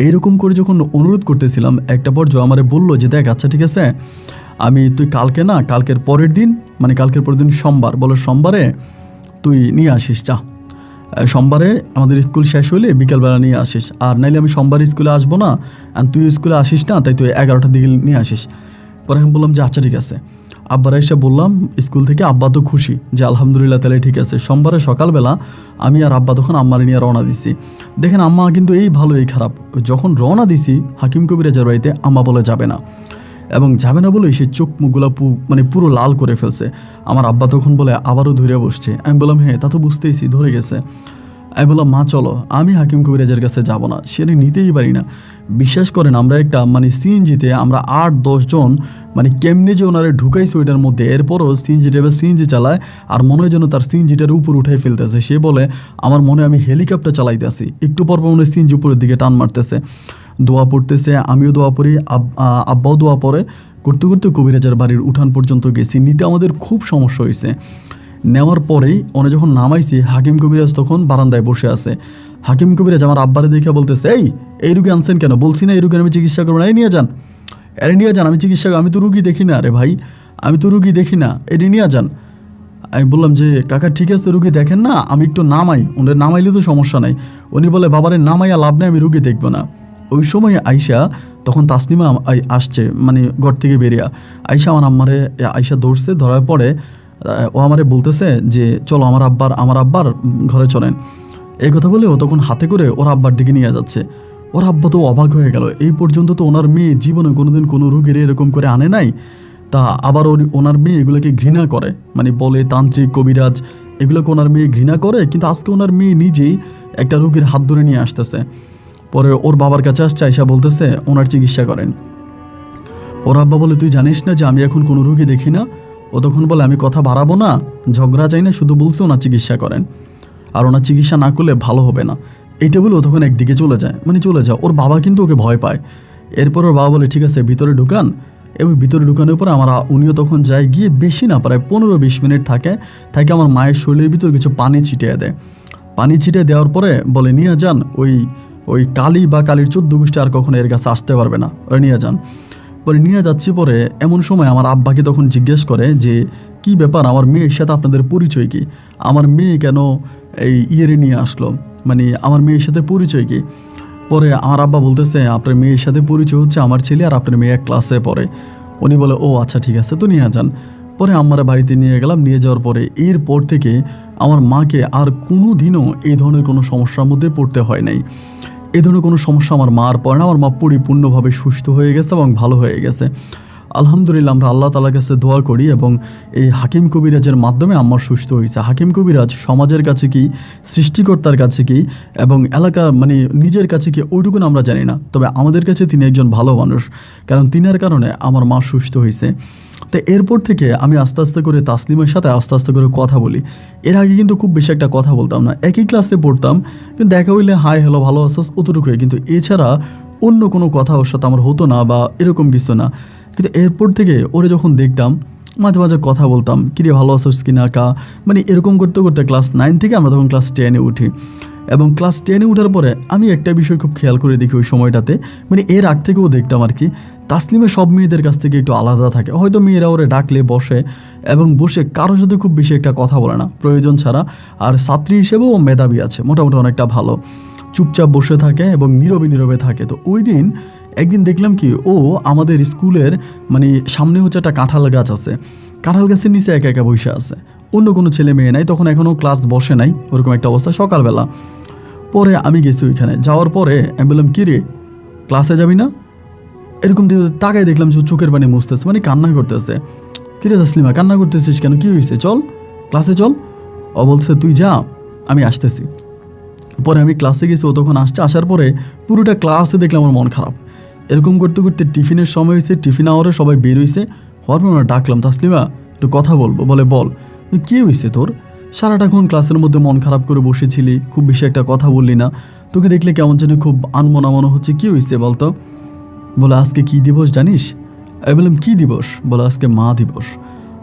এইরকম করে যখন অনুরোধ করতেছিলাম, একটা পর্যায়ে আমারে বললো যে দেখ আচ্ছা ঠিক আছে, তুই কালকে না, কালকের পরের দিন, মানে কালকের পরের দিন সোমবার, বলো সোমবারে তুই নিয়ে আসিস যা, সোমবারে আমাদের স্কুল শেষ হলে বিকালবেলা নিয়ে আসিস, আর নাইলে আমি সোমবারে স্কুলে আসবো না, আর তুই স্কুলে আসিস না, তাই তুই 11টার দিকে নিয়ে আসিস। পরে আমি বললাম যে আচ্ছা ঠিক আছে। আব্বার এসে বললাম স্কুল থেকে, আব্বা তো খুশি যে আলহামদুলিল্লাহ তাহলে ঠিক আছে। সোমবারে সকালবেলা আমি আর আব্বা তখন আম্মার নিয়ে রওনা দিছি। দেখেন আম্মা কিন্তু এই ভালো এই খারাপ, যখন রওনা দিছি হাকিম কবিরাজের বাড়িতে, আম্মা বলে যাবে না, এবং যাবে না বলে সে চোখ মুখগুলো মানে পুরো লাল করে ফেলছে। আমার আব্বা তখন বলে আবারও ধরে বসছে। আমি বললাম হ্যাঁ তা তো বুঝতেইছি, ধরে গেছে। আমি বললাম মা চলো, আমি হাকিম কবিরাজের কাছে যাব না, সেটা নিতেই পারি না। বিশ্বাস করেন আমরা একটা মানে সিএনজিতে আমরা 8-10 জন, মানে কেমনে যে ওনারে ঢুকাইছে ওইটার মধ্যে, এরপরও সিএনজি ড্রাইভার সিএনজি চালায় আর মনে হয় যেন তার সিএনজিটার উপর উঠাই ফেলতেছে। সে বলে আমার মনে হয় আমি হেলিকপ্টার চালাইতেছি, একটু পর মনে হয় সিএনজি উপরের দিকে টান মারতেছে। দোয়া পড়তেছে, আমিও দোয়া পড়ি, আব্বাও দোয়া পড়ে, করতে করতে কবিরাজের বাড়ির উঠান পর্যন্ত গেছি। নিতে আমাদের খুব সমস্যা হয়েছে। নেওয়ার পরেই ওনে যখন নামাইছি, হাকিম কবিরাজ তখন বারান্দায় বসে আছে। হাকিম কবিরাজ আমার আব্বারে দেখে বলতেছে এই রুগী আনছেন কেন? বলছি না এই রুগীর আমি চিকিৎসা করবো না, এই নিয়ে যান, এরে নিয়ে যান, আমি চিকিৎসা, আমি তো রুগী দেখি না রে ভাই, আমি তো রুগী দেখি না, এটি নিয়ে যান। আমি বললাম যে কাকা ঠিক আছে রুগী দেখেন না, আমি একটু নামাই, ওদের নামাইলে তো সমস্যা নাই। উনি বলে বাবারে নামাইয়া লাভ নেই, আমি রুগী দেখবো না। ওই সময় আইসা, তখন তাসনিমা আসছে মানে ঘর থেকে বেরিয়া, আইসা আমার আম্মারে আইসা ধরছে, ধরার পরে ও আমারে বলতেছে যে চলো আমার আব্বার ঘরে চলেন। এই কথা বলে ও তখন হাতে করে ওর আব্বার দিকে নিয়ে যাচ্ছে। ওর আব্বা তো অবাক হয়ে গেল, এই পর্যন্ত তো ওনার মেয়ে জীবনে কোনোদিন কোনো রোগীর এরকম করে আনে নাই, তা আবার ওনার মেয়ে এগুলোকে ঘৃণা করে, মানে বলে তান্ত্রিক কবিরাজ এগুলোকে ওনার মেয়ে ঘৃণা করে, কিন্তু আজকে ওনার মেয়ে নিজেই একটা রোগীর হাত ধরে নিয়ে আসতেছে। পরে ওর বাবার কাছে আসছে, আইসা বলতেছে ওনার চিকিৎসা করেন। ওর আব্বা বলে তুই জানিস না যে আমি এখন কোনো রোগী দেখি না? ও তখন বলে আমি কথা বাড়াবো না, ঝগড়া চাই না, শুধু বলছে ওনার চিকিৎসা করেন, আর ওনার চিকিৎসা না করলে ভালো হবে না। এইটা বলে ও তখন একদিকে চলে যায়, মানে চলে যায়। ওর বাবা কিন্তু ওকে ভয় পায়। এরপর ওর বাবা বলে ঠিক আছে ভিতরে ঢুকান, এবং ভিতরে ঢুকানোর পরে উনিও তখন যায়, গিয়ে বেশি না প্রায় 15-20 মিনিট থাকে আমার মায়ের শরীরের ভিতরে কিছু পানি ছিটিয়ে দেয়। পানি ছিটিয়ে দেওয়ার পরে বলে নিয়ে যান, ওই কালী বা কালীর 14 গোষ্ঠী আর কখনো এর কাছে আসতে পারবে না, ওই নিয়ে যান। পরে নিয়ে যাচ্ছি। পরে এমন সময় আমার আব্বাকে তখন জিজ্ঞেস করে যে কি ব্যাপার, আমার মেয়ের সাথে আপনাদের পরিচয় কি? আমার মেয়ে কেন এই ইয়েরে নিয়ে আসলো, মানে আমার মেয়ের সাথে পরিচয় কি? পরে আমার আব্বা বলতেছে আপনার মেয়ের সাথে পরিচয় হচ্ছে আমার ছেলে, আর আপনার মেয়ে এক ক্লাসে পড়ে। উনি বলে ও আচ্ছা ঠিক আছে, তো নিয়ে যান। পরে আমার বাড়িতে নিয়ে গেলাম। নিয়ে যাওয়ার পরে এরপর থেকে আমার মাকে আর কোনো দিনও এই ধরনের কোনো সমস্যার মধ্যে পড়তে হয় নাই। এই ধরনের কোনো সমস্যা আমার মার পড়ে না। আমার মা পরিপূর্ণভাবে সুস্থ হয়ে গেছে এবং ভালো হয়ে গেছে আলহামদুলিল্লাহ। আমরা আল্লাহ তাআলার কাছে দোয়া করি, এবং এই হাকিম কবিরাজের মাধ্যমে আমার সুস্থ হয়েছে। হাকিম কবিরাজ সমাজের কাছে কি, সৃষ্টিকর্তার কাছে কি, এবং এলাকার মানে নিজের কাছে কি, ওইটুকুন আমরা জানি না, তবে আমাদের কাছে তিনি একজন ভালো মানুষ, কারণ তিনার কারণে আমার মা সুস্থ হয়েছে। তো এরপর থেকে আমি আস্তে আস্তে করে তাসলিমের সাথে আস্তে আস্তে করে কথা বলি। এর আগে কিন্তু খুব বেশি একটা কথা বলতাম না, একই ক্লাসে পড়তাম, কিন্তু দেখা হইলে হাই হ্যালো ভালো আছোস অতটুকুই, কিন্তু এছাড়া অন্য কোনো কথা ওর সাথে আমার হতো না বা এরকম কিছু না। কিন্তু এরপর থেকে ওরে যখন দেখতাম মাঝে মাঝে কথা বলতাম, কিরে ভালো আছোস কি না কা, মানে এরকম করতে করতে ক্লাস 9 থেকে আমরা তখন ক্লাস 10-এ উঠি। এবং ক্লাস 10-এ ওঠার পরে আমি একটা বিষয় খুব খেয়াল করে দেখি ওই সময়টাতে, মানে এর আগ থেকেও দেখতাম আর কি, তাসলিমে সব মেয়েদের কাছ থেকে একটু আলাদা থাকে। হয়তো মেয়েরা ওরে ডাকলে বসে, এবং বসে কারোর সাথে খুব বেশি একটা কথা বলে না প্রয়োজন ছাড়া। আর ছাত্রী হিসেবেও মেধাবী আছে, মোটামুটি অনেকটা ভালো, চুপচাপ বসে থাকে এবং নীরবে থাকে। তো ওই দিন একদিন দেখলাম কি, ও আমাদের স্কুলের মানে সামনে হচ্ছে একটা কাঁঠাল গাছ আছে, কাঁঠাল গাছের নিচে একা একা বসে আছে, অন্য কোনো ছেলে মেয়ে নাই, তখন এখনও ক্লাস বসে নাই, ওরকম একটা অবস্থা সকালবেলা। পরে আমি গেছি ওইখানে, যাওয়ার পরে আমি বললাম কী রে ক্লাসে যাবি না? এরকম তাকায় দেখলাম যে চোখের পানি মুছতেছে, মানে কান্না করতেছে। কী রে তাসলিমা কান্না করতেছিস কেন, কী হয়েছে, চল ক্লাসে চল। ও বলছে তুই যা, আমি আসতেছি। পরে আমি ক্লাসে গেছি, ও তখন আসছে। আসার পরে পুরোটা ক্লাসে দেখলাম আমার মন খারাপ। এরকম করতে করতে টিফিনের সময় হয়েছে, টিফিন আওয়ারে সবাই বের হয়েছে, হওয়ার পর ডাকলাম তাসলিমা একটু কথা বলবো। বলে বল, কী হয়েছে তোর, সারাটাক্ষণ ক্লাসের মধ্যে মন খারাপ করে বসেছিলি, খুব বেশি একটা কথা বললি না, তোকে দেখলে কেমন যেন খুব আনমনা মনে হচ্ছে, কী হয়েছে বলতো? বলে আজকে কী দিবস জানিস? আমি বললাম কী দিবস? বলে আজকে মা দিবস।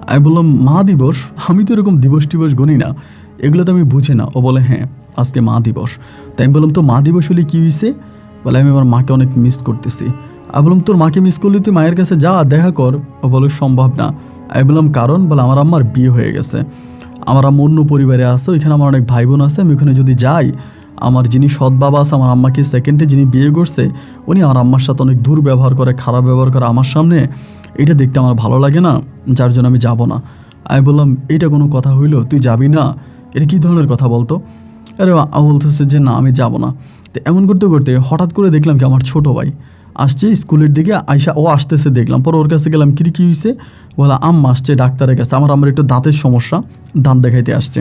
আমি বললাম মা দিবস? আমি তো এরকম দিবস টিবস গুনি না, এগুলো তো আমি বুঝি না। ও বলে হ্যাঁ আজকে মা দিবস। তাই আমি বললাম তো মা দিবস হলে কী হয়েছে? বলে আমি আমার মাকে অনেক মিস করতেছি। আমি বললাম তোর মাকে মিস করলে তুই মায়ের কাছে যা দেখা কর। ও বলে সম্ভব না। আমি বললাম কারণ? বলে আমার আম্মার বিয়ে হয়ে গেছে, আমার আম্মা অন্য পরিবারে আছে, ওইখানে আমার অনেক ভাই বোন আছে, আমি ওখানে যদি যাই আমার যিনি সৎ বাবা আছে আমার আম্মাকে সেকেন্ডে যিনি বিয়ে করছে উনি আমার আম্মার সাথে অনেক দুর্ব্যবহার করে, খারাপ ব্যবহার করে আমার সামনে, এটা দেখতে আমার ভালো লাগে না, যার জন্য আমি যাব না। আমি বললাম এটা কোনো কথা হইলো? তুই যাবি না? এটা কী ধরনের কথা বলতো? আরে বলতেছে যে না আমি যাব না। তো এমন করতে করতে হঠাৎ করে দেখলাম কি আমার ছোটো ভাই আসছে স্কুলের দিকে, আইসা ও আসতেছে দেখলাম। পরে ওর কাছে গেলাম, কী হয়েছে? বলে আম্মা আসছে ডাক্তারের কাছে, আমার একটু দাঁতের সমস্যা, দাঁত দেখাইতে আসছে।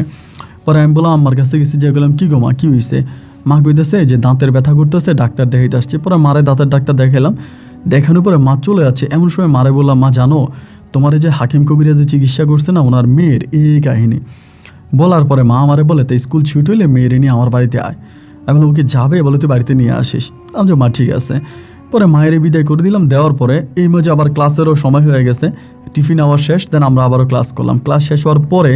পরে আমি বললাম আম্মার কাছে গেছি, যে গেলাম কী গো মা কী হয়েছে? মা কইতেছে যে দাঁতের ব্যথা করতেছে, ডাক্তার দেখাইতে আসছে। পরে মারে দাঁতের ডাক্তার দেখালাম, দেখানোর পরে মা চলে যাচ্ছে। এমন সময় মারে বললাম মা জানো তোমার এই যে হাকিম কবিরা যে চিকিৎসা করছে না ওনার মেয়ের এই কাহিনী। বলার পরে মা আমারে বলে তো স্কুল ছুট হইলে মেয়েরে নিয়ে আমার বাড়িতে আয়। আমি বললাম ওকে যাবে? বলে তুই বাড়িতে নিয়ে আসিস। আমি যে মা ঠিক আছে। পরে মায়ের বিদায় করে দিলাম। দেওয়ার পরে এই মাঝে আবার ক্লাসেরও সময় হয়ে গেছে, টিফিন আওয়ার শেষ, দেন আমরা আবারও ক্লাস করলাম। ক্লাস শেষ হওয়ার পরে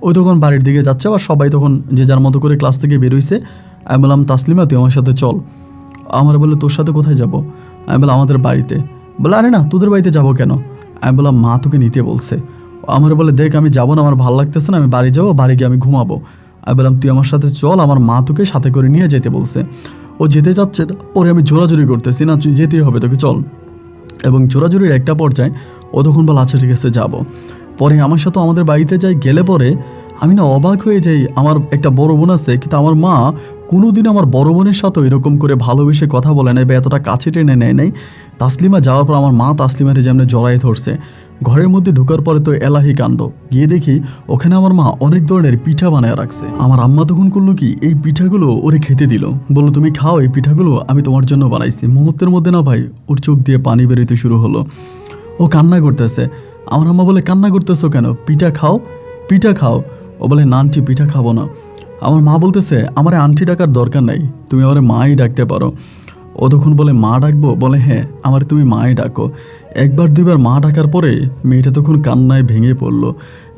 ওই তখন বাড়ির দিকে যাচ্ছে, আবার সবাই তখন যে যার মতো করে ক্লাস থেকে বেরোইছে। আমি বললাম তাসলিমা তুই আমার সাথে চল। আমার বলে তোর সাথে কোথায় যাব? আমি বললাম আমাদের বাড়িতে। বলে আরে না তোদের বাড়িতে যাবো কেন? আমি বললাম মা তোকে নিতে বলছে। আমার বলে দেখ আমি যাবো না, আমার ভালো লাগতেছে না, আমি বাড়ি যাবো, বাড়ি গিয়ে আমি ঘুমাবো। আমি বললাম তুই আমার সাথে চল, আমার মা তোকে সাথে করে নিয়ে যেতে বলছে। ও যেতে যাচ্ছে, পরে আমি জোরাজুরি করতেছি, না তুই যেতেই হবে তোকে চল। এবং জোরাজুরির একটা পর্যায়ে ও তখন বলে আচ্ছা ঠিক আছে যাবো। পরে আমার সাথে আমাদের বাড়িতে যাই, গেলে পরে আমি না অবাক হয়ে যাই। আমার একটা বড় বোন আছে, কিন্তু আমার মা কোনোদিন আমার বড় বোনের সাথেও এরকম করে ভালোবেসে কথা বলে নাই বা এতটা কাছে টেনে নেয় নাই। তাসলিমা যাওয়ার পর আমার মা তাসলিমারে যেমন জড়াই ধরছে। ঘরের মধ্যে ঢোকার পরে তো এলাহি কাণ্ড, গিয়ে দেখি ওখানে আমার মা অনেক ধরনের পিঠা বানায় রাখছে। আমার আম্মা তখন করলো কি এই পিঠাগুলো ওরে খেতে দিল, বললো তুমি খাও, এই পিঠাগুলো আমি তোমার জন্য বানাইছি। মুহূর্তের মধ্যে না ভাই ওর চোখ দিয়ে পানি বেরোতে শুরু হলো, ও কান্না করতেছে। আমার আম্মা বলে কান্না করতেছো কেন? পিঠা খাও, পিঠা খাও। ও বলে না আন্টি পিঠা খাবো না। আমার মা বলতেছে আমার আন্টি ডাকার দরকার নাই, তুমি আমার মাই ডাকতে পারো। ও তখন বলে মা ডাকবো? বলে হ্যাঁ আমার তুমি মাই ডাকো। একবার দুইবার মা ডাকার পরে মেয়েটা তখন কান্নায় ভেঙে পড়লো,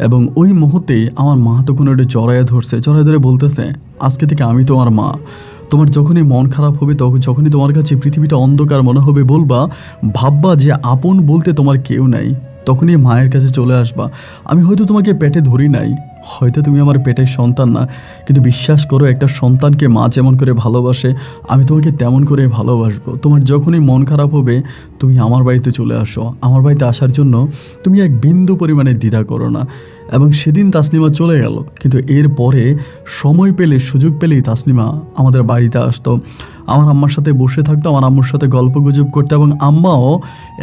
এবং ওই মুহূর্তে আমার মা তখন ওটা জড়াইয়া ধরছে, জড়াই ধরে বলতেছে আজকে থেকে আমি তোমার মা। তোমার যখনই মন খারাপ হবে, তখন যখনই তোমার কাছে পৃথিবীটা অন্ধকার মনে হবে, বলবা ভাববা যে আপন বলতে তোমার কেউ নাই, তখনই মায়ের কাছে চলে আসবা। আমি হয়তো তোমাকে পেটে ধরি নাই, হয়তো তুমি আমার পেটের সন্তান না, কিন্তু বিশ্বাস করো একটা সন্তানকে মা যেমন করে ভালোবাসে আমি তোমাকে তেমন করে ভালোবাসবো। তোমার যখনই মন খারাপ হবে তুমি আমার বাড়িতে চলে আসো, আমার বাড়িতে আসার জন্য তুমি এক বিন্দু পরিমাণে দ্বিধা করো না। এবং সেদিন তাসলিমা চলে গেল, কিন্তু এরপরে সময় পেলে সুযোগ পেলেই তাসলিমা আমাদের বাড়িতে আসতো, আমার আম্মার সাথে বসে থাকতো, আমার আম্মুর সাথে গল্প গুজব করতো। এবং আম্মাও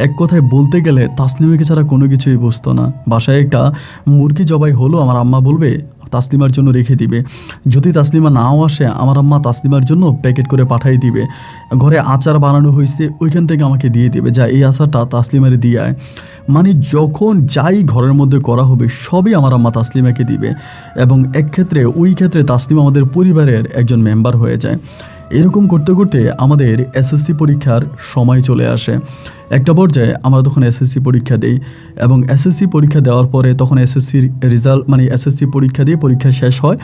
এক কথায় বলতে গেলে তাসলিমাকে ছাড়া কোনো কিছুই বুঝতো না। বাসায় একটা মুরগি জবাই হলো, আমার আম্মা বলবে তাসলিমার জন্য রেখে দিবে, যদি তাসলিমা নাও আসে আমার আম্মা তাসলিমার জন্য প্যাকেট করে পাঠিয়ে দিবে। ঘরে আচার বানানো হয়েছে ওইখান থেকে আমাকে দিয়ে দিবে, যা এই আচারটা তাসলিমারে দিয়ে আয়। মানে যখন যাই ঘরের মধ্যে করা হবে সবই আমার আম্মা তাসলিমাকে দিবে। এবং এক ক্ষেত্রে ওই ক্ষেত্রে তাসলিমা আমাদের পরিবারের একজন মেম্বার হয়ে যায়। এরকম করতে করতে আমাদের এসএসসি পরীক্ষার সময় চলে আসে। একটা পর্যায়ে আমরা তখন এসএসসি পরীক্ষা দিই, এবং এসএসসি পরীক্ষা দেওয়ার পরে তখন এসএসসির রেজাল্ট মানে এসএসসি পরীক্ষা দিয়ে পরীক্ষা শেষ হয়।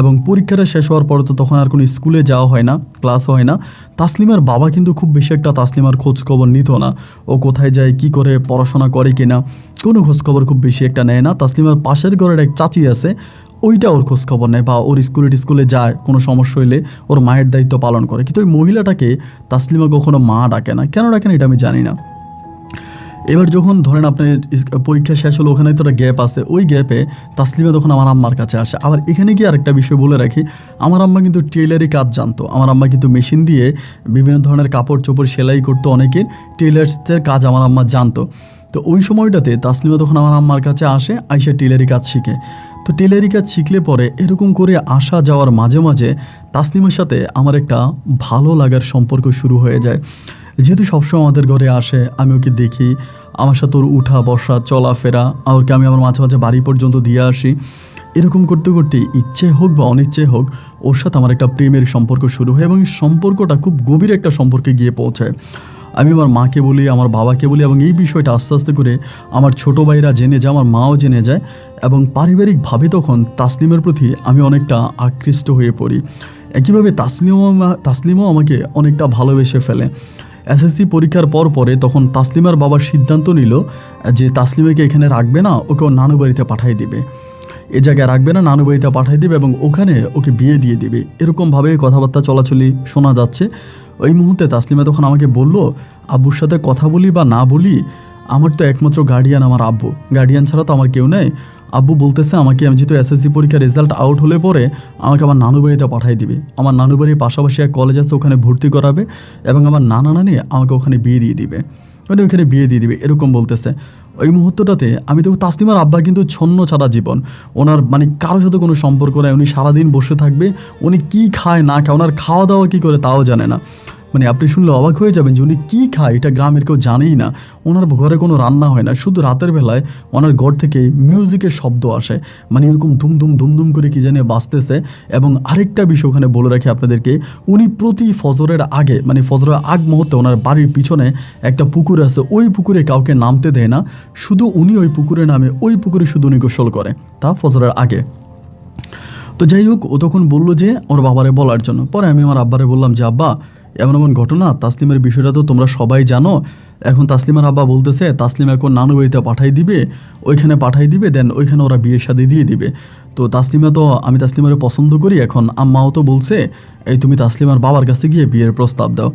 এবং পরীক্ষাটা শেষ হওয়ার পর তো তখন আর কোনো স্কুলে যাওয়া হয় না, ক্লাস হয় না। তাসলিমার বাবা কিন্তু খুব বেশি একটা তাসলিমার খোঁজ খবর নিত না, ও কোথায় যায় কি করে পড়াশোনা করে কিনা কোনো খোঁজ খবর খুব বেশি একটা নেয় না। তাসলিমার পাশের ঘরের এক চাচি আছে, ওইটা ওর খোঁজ খবর নেয়, বা ওর স্কুলে যায়, কোনো সমস্যা হইলে ওর মায়ের দায়িত্ব পালন করে। কিন্তু ওই মহিলাটাকে তাসলিমা কখনো মা ডাকে না, কেন ডাকে না এটা আমি জানি না। এবার যখন ধরেন আপনার পরীক্ষা শেষ হলো, ওখানে তো একটা গ্যাপ আছে, ওই গ্যাপে তাসলিমা তখন আমার আম্মার কাছে আসে। আবার এখানে গিয়ে আরেকটা বিষয় বলে রাখি, আমার আম্মা কিন্তু টেইলারি কাজ জানতো। আমার আম্মা কিন্তু মেশিন দিয়ে বিভিন্ন ধরনের কাপড় চোপড় সেলাই করতো, অনেকের টেইলার্সের কাজ আমার আম্মা জানতো। তো ওই সময়টাতে তাসলিমা তখন আমার আম্মার কাছে আসে, আইসা টেইলারি কাজ শিখে। তো টেইলারি কাজ শিখলে পরে এরকম করে আসা যাওয়ার মাঝে মাঝে তাসলিমার সাথে আমার একটা ভালো লাগার সম্পর্ক শুরু হয়ে যায়। যেহেতু সবসময় আমাদের ঘরে আসে, আমি ওকে দেখি, আমার সাথে ওর উঠা বসা চলাফেরা, ওকে আমি আমার মাঝে মাঝে বাড়ি পর্যন্ত দিয়ে আসি। এরকম করতে করতে ইচ্ছে হোক বা অনিচ্ছে হোক ওর সাথে আমার একটা প্রেমের সম্পর্ক শুরু হয়, এবং এই সম্পর্কটা খুব গভীর একটা সম্পর্কে গিয়ে পৌঁছায়। আমি আমার মাকে বলি, আমার বাবাকে বলি, এবং এই বিষয়টা আস্তে আস্তে করে আমার ছোটো ভাইরা জেনে যায়, আমার মাও জেনে যায়, এবং পারিবারিকভাবে তখন তাসলিমের প্রতি আমি অনেকটা আকৃষ্ট হয়ে পড়ি। একইভাবে তাসলিমও আমাকে অনেকটা ভালোবেসে ফেলে। এসএসসি পরীক্ষার পরে তখন তাসলিমার বাবার সিদ্ধান্ত নিল যে তাসলিমাকে এখানে রাখবে না, ওকে ওর নানু বাড়িতে পাঠিয়ে দিবে, এ জায়গায় রাখবে না, নানু বাড়িতে পাঠিয়ে দিবে এবং ওখানে ওকে বিয়ে দিয়ে দিবে। এরকমভাবে কথাবার্তা চলাচলি শোনা যাচ্ছে। ওই মুহূর্তে তাসলিমা তখন আমাকে বলল, আব্বুর সাথে কথা বলি বা না বলি, আমার তো একমাত্র গার্ডিয়ান আমার আব্বু, গার্ডিয়ান ছাড়া তো আমার কেউ নেই। আব্বু বলতেছে আমাকে, আমি যেহেতু এসএসসি পরীক্ষার রেজাল্ট আউট হলে পরে আমাকে আমার নানু বাড়িতে পাঠিয়ে দিবে, আমার নানু বাড়ির পাশাপাশি এক কলেজ আছে, ওখানে ভর্তি করাবে এবং আমার নানা নানি আমাকে ওখানে বিয়ে দিয়ে দিবে, মানে ওখানে বিয়ে দিয়ে দিবে, এরকম বলতেছে। ওই মুহূর্তটাতে আমি তো, তাসলিমার আব্বা কিন্তু ছন্ন ছাড়া জীবন, ওনার মানে কারোর সাথে কোনো সম্পর্ক নেই, উনি সারাদিন বসে থাকবে, উনি কি খায় না খায়, ওনার খাওয়া দাওয়া কী করে তাও জানে না। মানে আপনি শুনলে অবাক হয়ে যাবেন যে উনি কী খায় এটা গ্রামের কেউ জানেই না। ওনার ঘরে কোনো রান্না হয় না, শুধু রাতের বেলায় ওনার ঘর থেকে মিউজিকের শব্দ আসে, মানে এরকম ধুমধুম ধুমধুম করে কী জানে বাজতেছে। এবং আরেকটা বিষয় ওখানে বলে রাখি আপনাদেরকে, উনি প্রতি ফজরের আগে, মানে ফজরের আগ মুহূর্তে ওনার বাড়ির পিছনে একটা পুকুর আছে, ওই পুকুরে কাউকে নামতে দেয় না, শুধু উনি ওই পুকুরে নামে, ওই পুকুরে শুধু উনি গোসল করে, তা ফজরের আগে। তো যাই হোক, ও তখন বললো যে ওর বাবারে বলার জন্য। পরে আমি আমার আব্বারে বললাম যে আব্বা, এমন এমন ঘটনা, তাসলিমের বিষয়টা তো তোমরা সবাই জানো, এখন তাসলিমার আব্বা বলতেছে তাসলিম এখন নানু বাড়িতে পাঠাই দিবে, ওইখানে পাঠাই দিবে, দেন ওইখানে ওরা বিয়ে শাদী দিয়ে দিবে। তো তাসলিমা তো, আমি তাসলিমারে পছন্দ করি, এখন আম্মাও তো বলছে এই তুমি তাসলিমার বাবার কাছে গিয়ে বিয়ের প্রস্তাব দাও।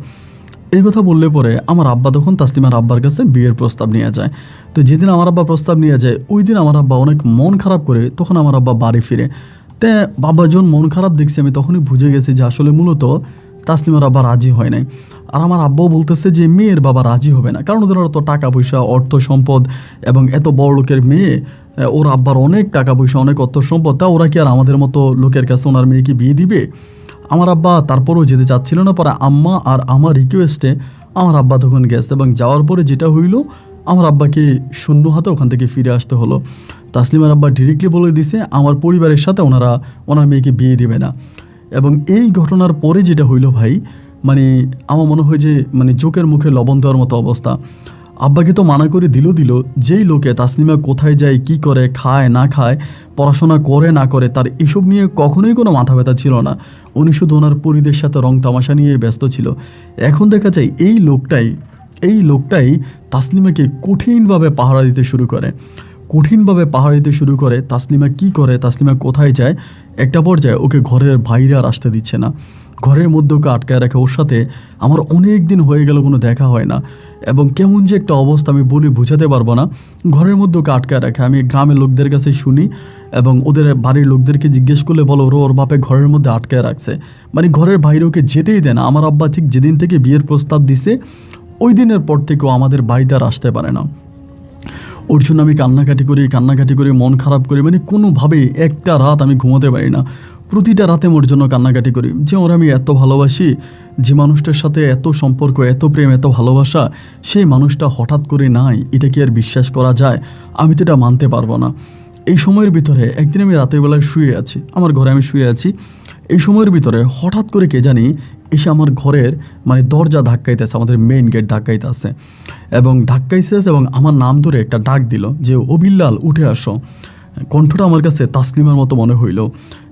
এই কথা বললে পরে আমার আব্বা তখন তাসলিমার আব্বার কাছে বিয়ের প্রস্তাব নিয়ে যায়। তো যেদিন আমার আব্বা প্রস্তাব নিয়ে যায়, ওই দিন আমার আব্বা অনেক মন খারাপ করে তখন আমার আব্বা বাড়ি ফিরে। তে বাবা যখন মন খারাপ দেখছি, আমি তখনই বুঝে গেছি যে আসলে মূলত তাসলিমার আব্বা রাজি হয় নাই। আর আমার আব্বাও বলতেছে যে মেয়ের বাবা রাজি হবে না, কারণ ওদের তো টাকা পয়সা, অর্থ সম্পদ, এবং এত বড় লোকের মেয়ে, ওর আব্বার অনেক টাকা পয়সা, অনেক অর্থ সম্পদ, তা ওরা কি আর আমাদের মতো লোকের কাছে ওনার মেয়েকে বিয়ে দিবে? আমার আব্বা তারপরেও যেতে চাচ্ছিল না। পরে আম্মা আর আমার রিকোয়েস্টে আমার আব্বা তখন গেছে, এবং যাওয়ার পরে যেটা হইল, আমার আব্বাকে শূন্য হাতে ওখান থেকে ফিরে আসতে হলো। তাসলিমার আব্বা ডিরেক্টলি বলে দিছে আমার পরিবারের সাথে ওনার মেয়েকে বিয়ে দিবে না। এবং এই ঘটনার পরে যেটা হইল ভাই, মানে আমার মনে হয় যে মানে চোখের মুখে লবণ দেওয়ার মতো অবস্থা। আব্বাকে তো মানা করে দিল, যেই লোকে তাসলিমা কোথায় যায়, কি করে, খায় না খায়, পড়াশোনা করে না করে, তার এসব নিয়ে কখনোই কোনো মাথা ব্যথা ছিল না। উনি শুধু ওনার পরিদের সাথে রং তামাশা নিয়ে ব্যস্ত ছিল। এখন দেখা যায় এই লোকটাই তাসলিমাকে কঠিনভাবে পাহারা দিতে শুরু করে। তাসলিমা কি করে, তাসলিমা কোথায় যায়, একটা পর্যায়ে ওকে ঘরের বাইরে আর আসতে দিচ্ছে না, ঘরের মধ্যে ওকে আটকায় রাখে। ওর সাথে আমার অনেক দিন হয়ে গেল কোনো দেখা হয় না, এবং কেমন যে একটা অবস্থা আমি বলি বোঝাতে পারবো না। ঘরের মধ্যে ওকে আটকায় রাখে। আমি গ্রামের লোকদের কাছে শুনি, এবং ওদের বাড়ির লোকদেরকে জিজ্ঞেস করলে বলো ওর বাপে ঘরের মধ্যে আটকায় রাখছে, মানে ঘরের বাইরে ওকে যেতেই দেয় না। আমার আব্বা ঠিক যেদিন থেকে বিয়ের প্রস্তাব দিছে, ওই দিনের পর থেকেও আমাদের বাড়িতে আর আসতে পারে না। ওর জন্য আমি কান্নাকাটি করি, মন খারাপ করি, মানে কোনোভাবেই একটা রাত আমি ঘুমোতে পারি না। প্রতিটা রাতে ওর জন্য কান্নাকাটি করি যে ওর আমি এত ভালোবাসি, যে মানুষটার সাথে এত সম্পর্ক, এত প্রেম, এত ভালোবাসা, সেই মানুষটা হঠাৎ করে নাই, এটা কি আর বিশ্বাস করা যায়? আমি তো এটা মানতে পারবো না। এই সময়ের ভিতরে একদিন আমি রাতের বেলায় শুয়ে আছি, আমার ঘরে আমি শুয়ে আছি। এই সময়ের ভিতরে হঠাৎ করে কে জানি এসে আমার ঘরের মানে দরজা ধাক্কাইতেছে, আমাদের মেইন গেট ধাক্কাইতেছে, এবং এবং আমার নাম ধরে একটা ডাক দিল যে ও বিল্লাল উঠে আসো। কণ্ঠটা আমার কাছে তাসলিমার মতো মনে হইল,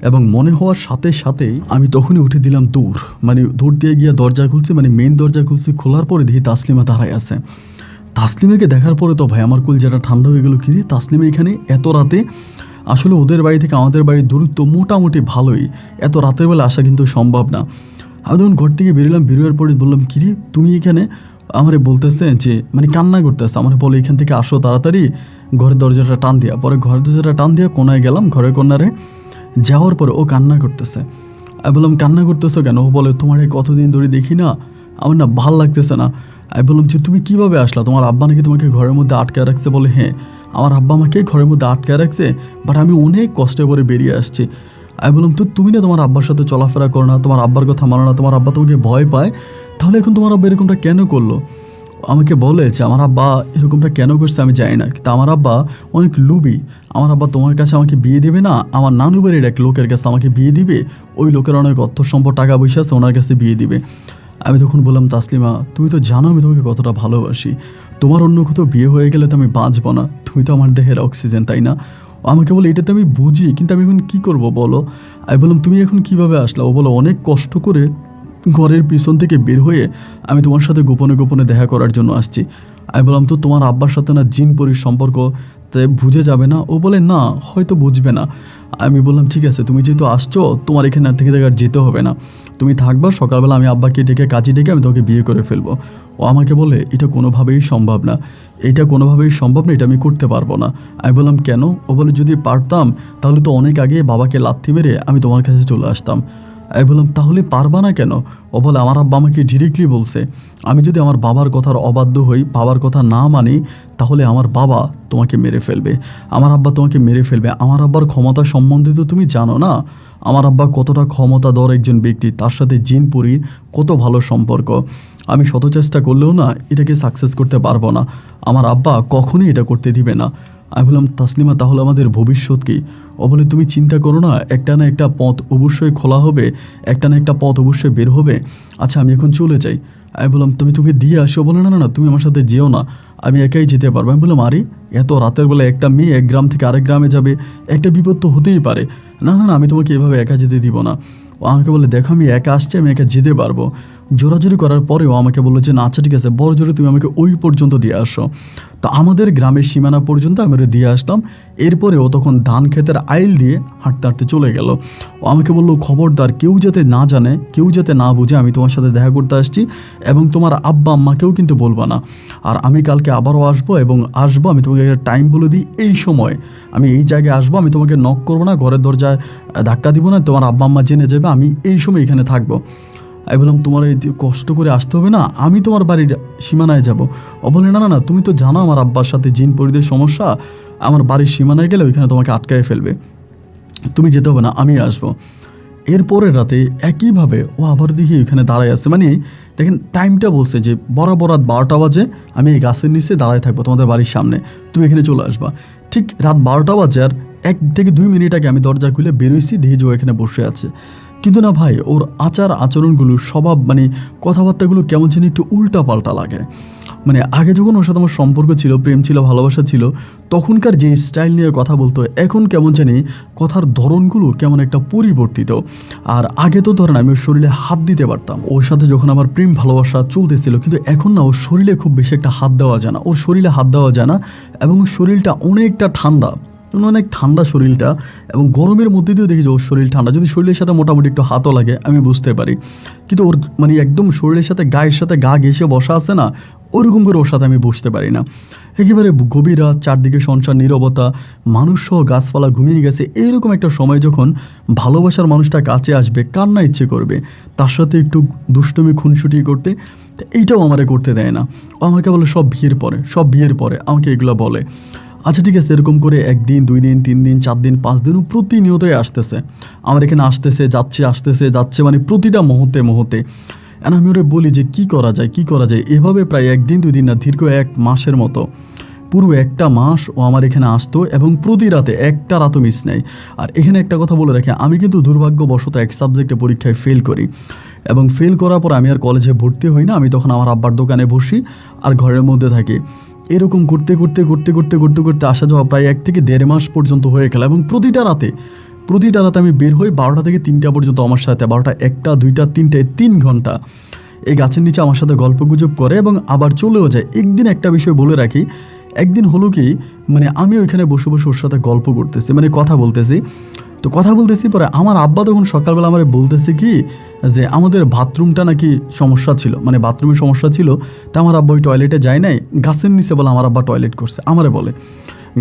এবং মনে হওয়ার সাথে সাথেই আমি তখনই উঠে দিলাম দৌড় দিয়ে গিয়ে দরজা খুলছি, মানে মেইন দরজা খুলছি। খোলার পরে দেখি তাসলিমা দাঁড়ায় আছে। তাসলিমাকে দেখার পরে তো ভাই আমার যেটা ঠান্ডা হয়ে গেল, কি রে তাসলিমা এখানে এত রাতে? আসলে ওদের বাড়ি থেকে আমাদের বাড়ির দূরত্ব মোটামুটি ভালোই, এত রাতের বেলা আসা কিন্তু সম্ভব না। আমি তখন ঘর থেকে বেরোয়ার পরে বললাম, কিরে তুমি এখানে? আমারে বলতেছে যে মানে কান্না করতেছে, আমার বলে এখান থেকে আসো তাড়াতাড়ি, ঘরের দরজাটা টান দিয়া। পরে ঘরের দরজাটা টান দিয়া কোনায় গেলাম, ঘরের কর্নারে যাওয়ার পরে ও কান্না করতেছে। আমি বললাম কান্না করতেছো কেন? ও বলে তোমার এই কতদিন ধরে দেখি না, আমার না ভাল লাগতেছে না। আমি বললাম যে তুমি কীভাবে আসলা? তোমার আব্বা নাকি তোমাকে ঘরের মধ্যে আটকে রাখছে? বলে হ্যাঁ, আমার আব্বা আমাকে ঘরের মধ্যে আটকে রাখছে, বাট আমি অনেক কষ্টে করে বেরিয়ে আসছি। আমি বললাম তো তুমি না তোমার আব্বার সাথে চলাফেরা করো না, তোমার আব্বার কথা মানো না, তোমার আব্বা তোমাকে ভয় পায়, তাহলে এখন তোমার আব্বা এরকমটা কেন করলো? আমাকে বলে যে আমার আব্বা এরকমটা কেন করছে আমি জানি না, কিন্তু আমার আব্বা অনেক লোভী। আমার আব্বা তোমার কাছে আমাকে বিয়ে দেবে না, আমার নানু বাড়ির এক লোকের কাছে আমাকে বিয়ে দিবে, ওই লোকের অনেক অর্থ সম্পদ, টাকা পয়সা আছে, ওনার কাছে বিয়ে দিবে। আমি তখন বললাম, তাসলিমা তুমি তো জানো আমি তোমাকে কতটা ভালোবাসি, তোমার অন্য কোথাও বিয়ে হয়ে গেলে তো আমি বাঁচবো না, তুমি তো আমার দেহের অক্সিজেন, তাই না? ও আমাকে বলে, এটা তো আমি বুঝি, কিন্তু আমি এখন কী করবো বলো? আমি বললাম, তুমি এখন কিভাবে আসলা? ও বলো, অনেক কষ্ট করে ঘরের পিছন থেকে বের হয়ে আমি তোমার সাথে গোপনে গোপনে দেখা করার জন্য আসছি। আমি বললাম, তো তোমার আব্বার সাথে না জিন পরির সম্পর্ক, তাই বুঝে যাবে না? ও বলে, না হয়তো বুঝবে না। আমি বললাম, ঠিক আছে, তুমি যেহেতু আসছো তোমার এখানে আর থেকে আর যেতে হবে না, তুমি থাকবা, সকালবেলা আমি আব্বাকে ডেকে কাজে ডেকে আমি তোমাকে বিয়ে করে ফেলবো। ও আমাকে বলে, এটা কোনোভাবেই সম্ভব না, এটা কোনোভাবেই সম্ভব না, এটা আমি করতে পারবো না। আমি বললাম, কেন? ও বলে, যদি পারতাম তাহলে তো অনেক আগে বাবাকে লাথি মেরে আমি তোমার কাছে চলে আসতাম। আমি বললাম, তাহলে পারবা না কেন? ও বলে, আমার আব্বা আমাকে ডিরেক্টলি বলছে, আমি যদি আমার বাবার কথার অবাধ্য হই, বাবার কথা না মানি, তাহলে আমার বাবা তোমাকে মেরে ফেলবে, আমার আব্বা তোমাকে মেরে ফেলবে। আমার আব্বার ক্ষমতা সম্বন্ধে তো তুমি জানো না, আমার আব্বা কতটা ক্ষমতাধর একজন ব্যক্তি, তার সাথে জিনপুরীর কত ভালো সম্পর্ক। আমি শত চেষ্টা করলেও না এটাকে সাকসেস করতে পারবো না, আমার আব্বা কখনোই এটা করতে দিবে না। আমি বললাম, তাসলিমা তাহলে আমাদের ভবিষ্যৎ কী? ও বলে, তুমি চিন্তা করো না, একটা না একটা পথ অবশ্যই খোলা হবে, একটা না একটা পথ অবশ্যই বের হবে। আচ্ছা আমি এখন চলে যাই। আমি বললাম, তুমি তোকে দিয়ে আসো? বলে, না না না, তুমি আমার সাথে যেও না, আমি একাই যেতে পারবো। আমি বললাম, আরে এত রাতের বেলা একটা মেয়ে এক গ্রাম থেকে আরেক গ্রামে যাবে, একটা বিপদ তো হতেই পারে। না না না, আমি তোমাকে এভাবে একা যেতে দিব না। ও আমাকে বলে, দেখো আমি একা আসছি, আমি একা যেতে পারবো। জোরাজোরি করার পরেও আমাকে বললো যে, না আচ্ছা ঠিক আছে, বড় জোরে তুমি আমাকে ওই পর্যন্ত দিয়ে আসো। তো আমাদের গ্রামের সীমানা পর্যন্ত আমি ওরে দিয়ে আসলাম। এরপরে ও তখন ধান ক্ষেতের আইল দিয়ে হাঁটতে হাঁটতে চলে গেল। ও আমাকে বললো, খবরদার কেউ যাতে না জানে, কেউ যাতে না বুঝে আমি তোমার সাথে দেখা করতে আসছি, এবং তোমার আব্বা আম্মাকেও কিন্তু বলবা না। আর আমি কালকে আবারও আসবো, এবং আসবো আমি তোমাকে একটা টাইম বলে দিই, এই সময় আমি এই জায়গায় আসবো, আমি তোমাকে নক করবো না, ঘরের দরজায় ধাক্কা দিব না, তোমার আব্বা আম্মা জেনে যাবে আমি এই সময় এখানে থাকবো। আমি বললাম, তোমার এই কষ্ট করে আসতে হবে না, আমি তোমার বাড়ির সীমানায় যাব। ও বলে, না না না, তুমি তো জানো আমার আব্বার সাথে জিন পরিদের সমস্যা, আমার বাড়ির সীমানায় গেলে ওইখানে তোমাকে আটকায় ফেলবে, তুমি যেতে হবে না, আমি আসবো। এরপরের রাতে একইভাবে ও আবার দেখি ওইখানে দাঁড়ায় আছে, মানে দেখেন টাইমটা বলছে যে বরাবর রাত 12টা বাজে আমি এই গাছের নিচে দাঁড়ায় থাকবো তোমাদের বাড়ির সামনে, তুমি এখানে চলে আসবা। ঠিক রাত 12টা বাজে আর 1 থেকে 2 মিনিট আগে আমি দরজা খুলে বেরোইছি, দেখি যে ও এখানে বসে আছে। কিন্তু না ভাই, ওর আচার আচরণগুলো, স্বভাব, মানে কথাবার্তাগুলো কেমন যেন একটু উল্টা পাল্টা লাগে। মানে আগে যখন ওর সাথে আমার সম্পর্ক ছিল, প্রেম ছিল, ভালোবাসা ছিল, তখনকার যে স্টাইল নিয়ে কথা বলতো, এখন কেমন জানি কথার ধরনগুলো কেমন একটা পরিবর্তিত। আর আগে তো ধরেন আমি ওর শরীরে হাত দিতে পারতাম, ওর সাথে যখন আমার প্রেম ভালোবাসা চলতেছিল, কিন্তু এখন না ওর শরীরে খুব বেশি একটা হাত দেওয়া যায় না, ওর শরীরে হাত দেওয়া যায় না, এবং ওর শরীরটা অনেকটা ঠান্ডা, অনেক ঠান্ডা শরীরটা, এবং গরমের মধ্যে দিয়েও দেখি যে ওর শরীর ঠান্ডা। যদি শরীরের সাথে মোটামুটি একটু হাতও লাগে আমি বুঝতে পারি, কিন্তু ওর মানে একদম শরীরের সাথে গায়ের সাথে গা ঘেঁষে বসা আছে না, ওরকম করে ওর সাথে আমি বসতে পারি না। একেবারে গভীর রাত, চারদিকে সংসার, নীরবতা, মানুষ সহ গাছপালা ঘুমিয়ে গেছে, এইরকম একটা সময় যখন ভালোবাসার মানুষটা কাছে আসবে, কার না ইচ্ছে করবে তার সাথে একটু দুষ্টুমি খুনসুটি করতে? এইটাও আমারে করতে দেয় না। ও আমাকে বলে, সব বিয়ের পরে আমাকে এগুলো বলে। আচ্ছা ঠিক আছে, এরকম করে 1 দিন 2 দিন 3 দিন 4 দিন 5 দিনও প্রতিনিয়তই আসতেছে, আমার এখানে আসতেছে যাচ্ছে, মানে প্রতিটা মুহূর্তে। আর আমি ওরে বলি যে কী করা যায়। এভাবে প্রায় 1 দিন 2 দিন না, দীর্ঘ 1 মাসের মতো, পুরো 1টা মাস ও আমার এখানে আসতো, এবং প্রতি রাতে একটা রাতও মিস নেই। আর এখানে একটা কথা বলে রাখি, আমি কিন্তু দুর্ভাগ্যবশত এক সাবজেক্টে পরীক্ষায় ফেল করি, এবং ফেল করার পর আমি আর কলেজে ভর্তি হই না, আমি তখন আমার আব্বার দোকানে বসি আর ঘরের মধ্যে থাকি। এরকম করতে আসা যাওয়া প্রায় 1 থেকে 1.5 মাস পর্যন্ত হয়ে গেল, এবং প্রতিটা রাতে আমি বের হই 12টা থেকে 3টা পর্যন্ত আমার সাথে, 12টা 1টা 2টা 3টে 3 ঘন্টা এই গাছের নিচে আমার সাথে গল্পগুজব করে, এবং আবার চলেও যায়। একদিন একটা বিষয় বলে রাখি, একদিন হলো কি, মানে আমি ওইখানে বসে ওর সাথে গল্প করতেছি, মানে কথা বলতেছি, পরে আমার আব্বা তখন সকালবেলা আমার বলতেছে কি যে আমাদের বাথরুমটা নাকি সমস্যা ছিল, মানে বাথরুমের সমস্যা ছিল, তা আমার আব্বা ওই টয়লেটে যায় নাই, গাছের নিচে বলে আমার আব্বা টয়লেট করছে। আমারে বলে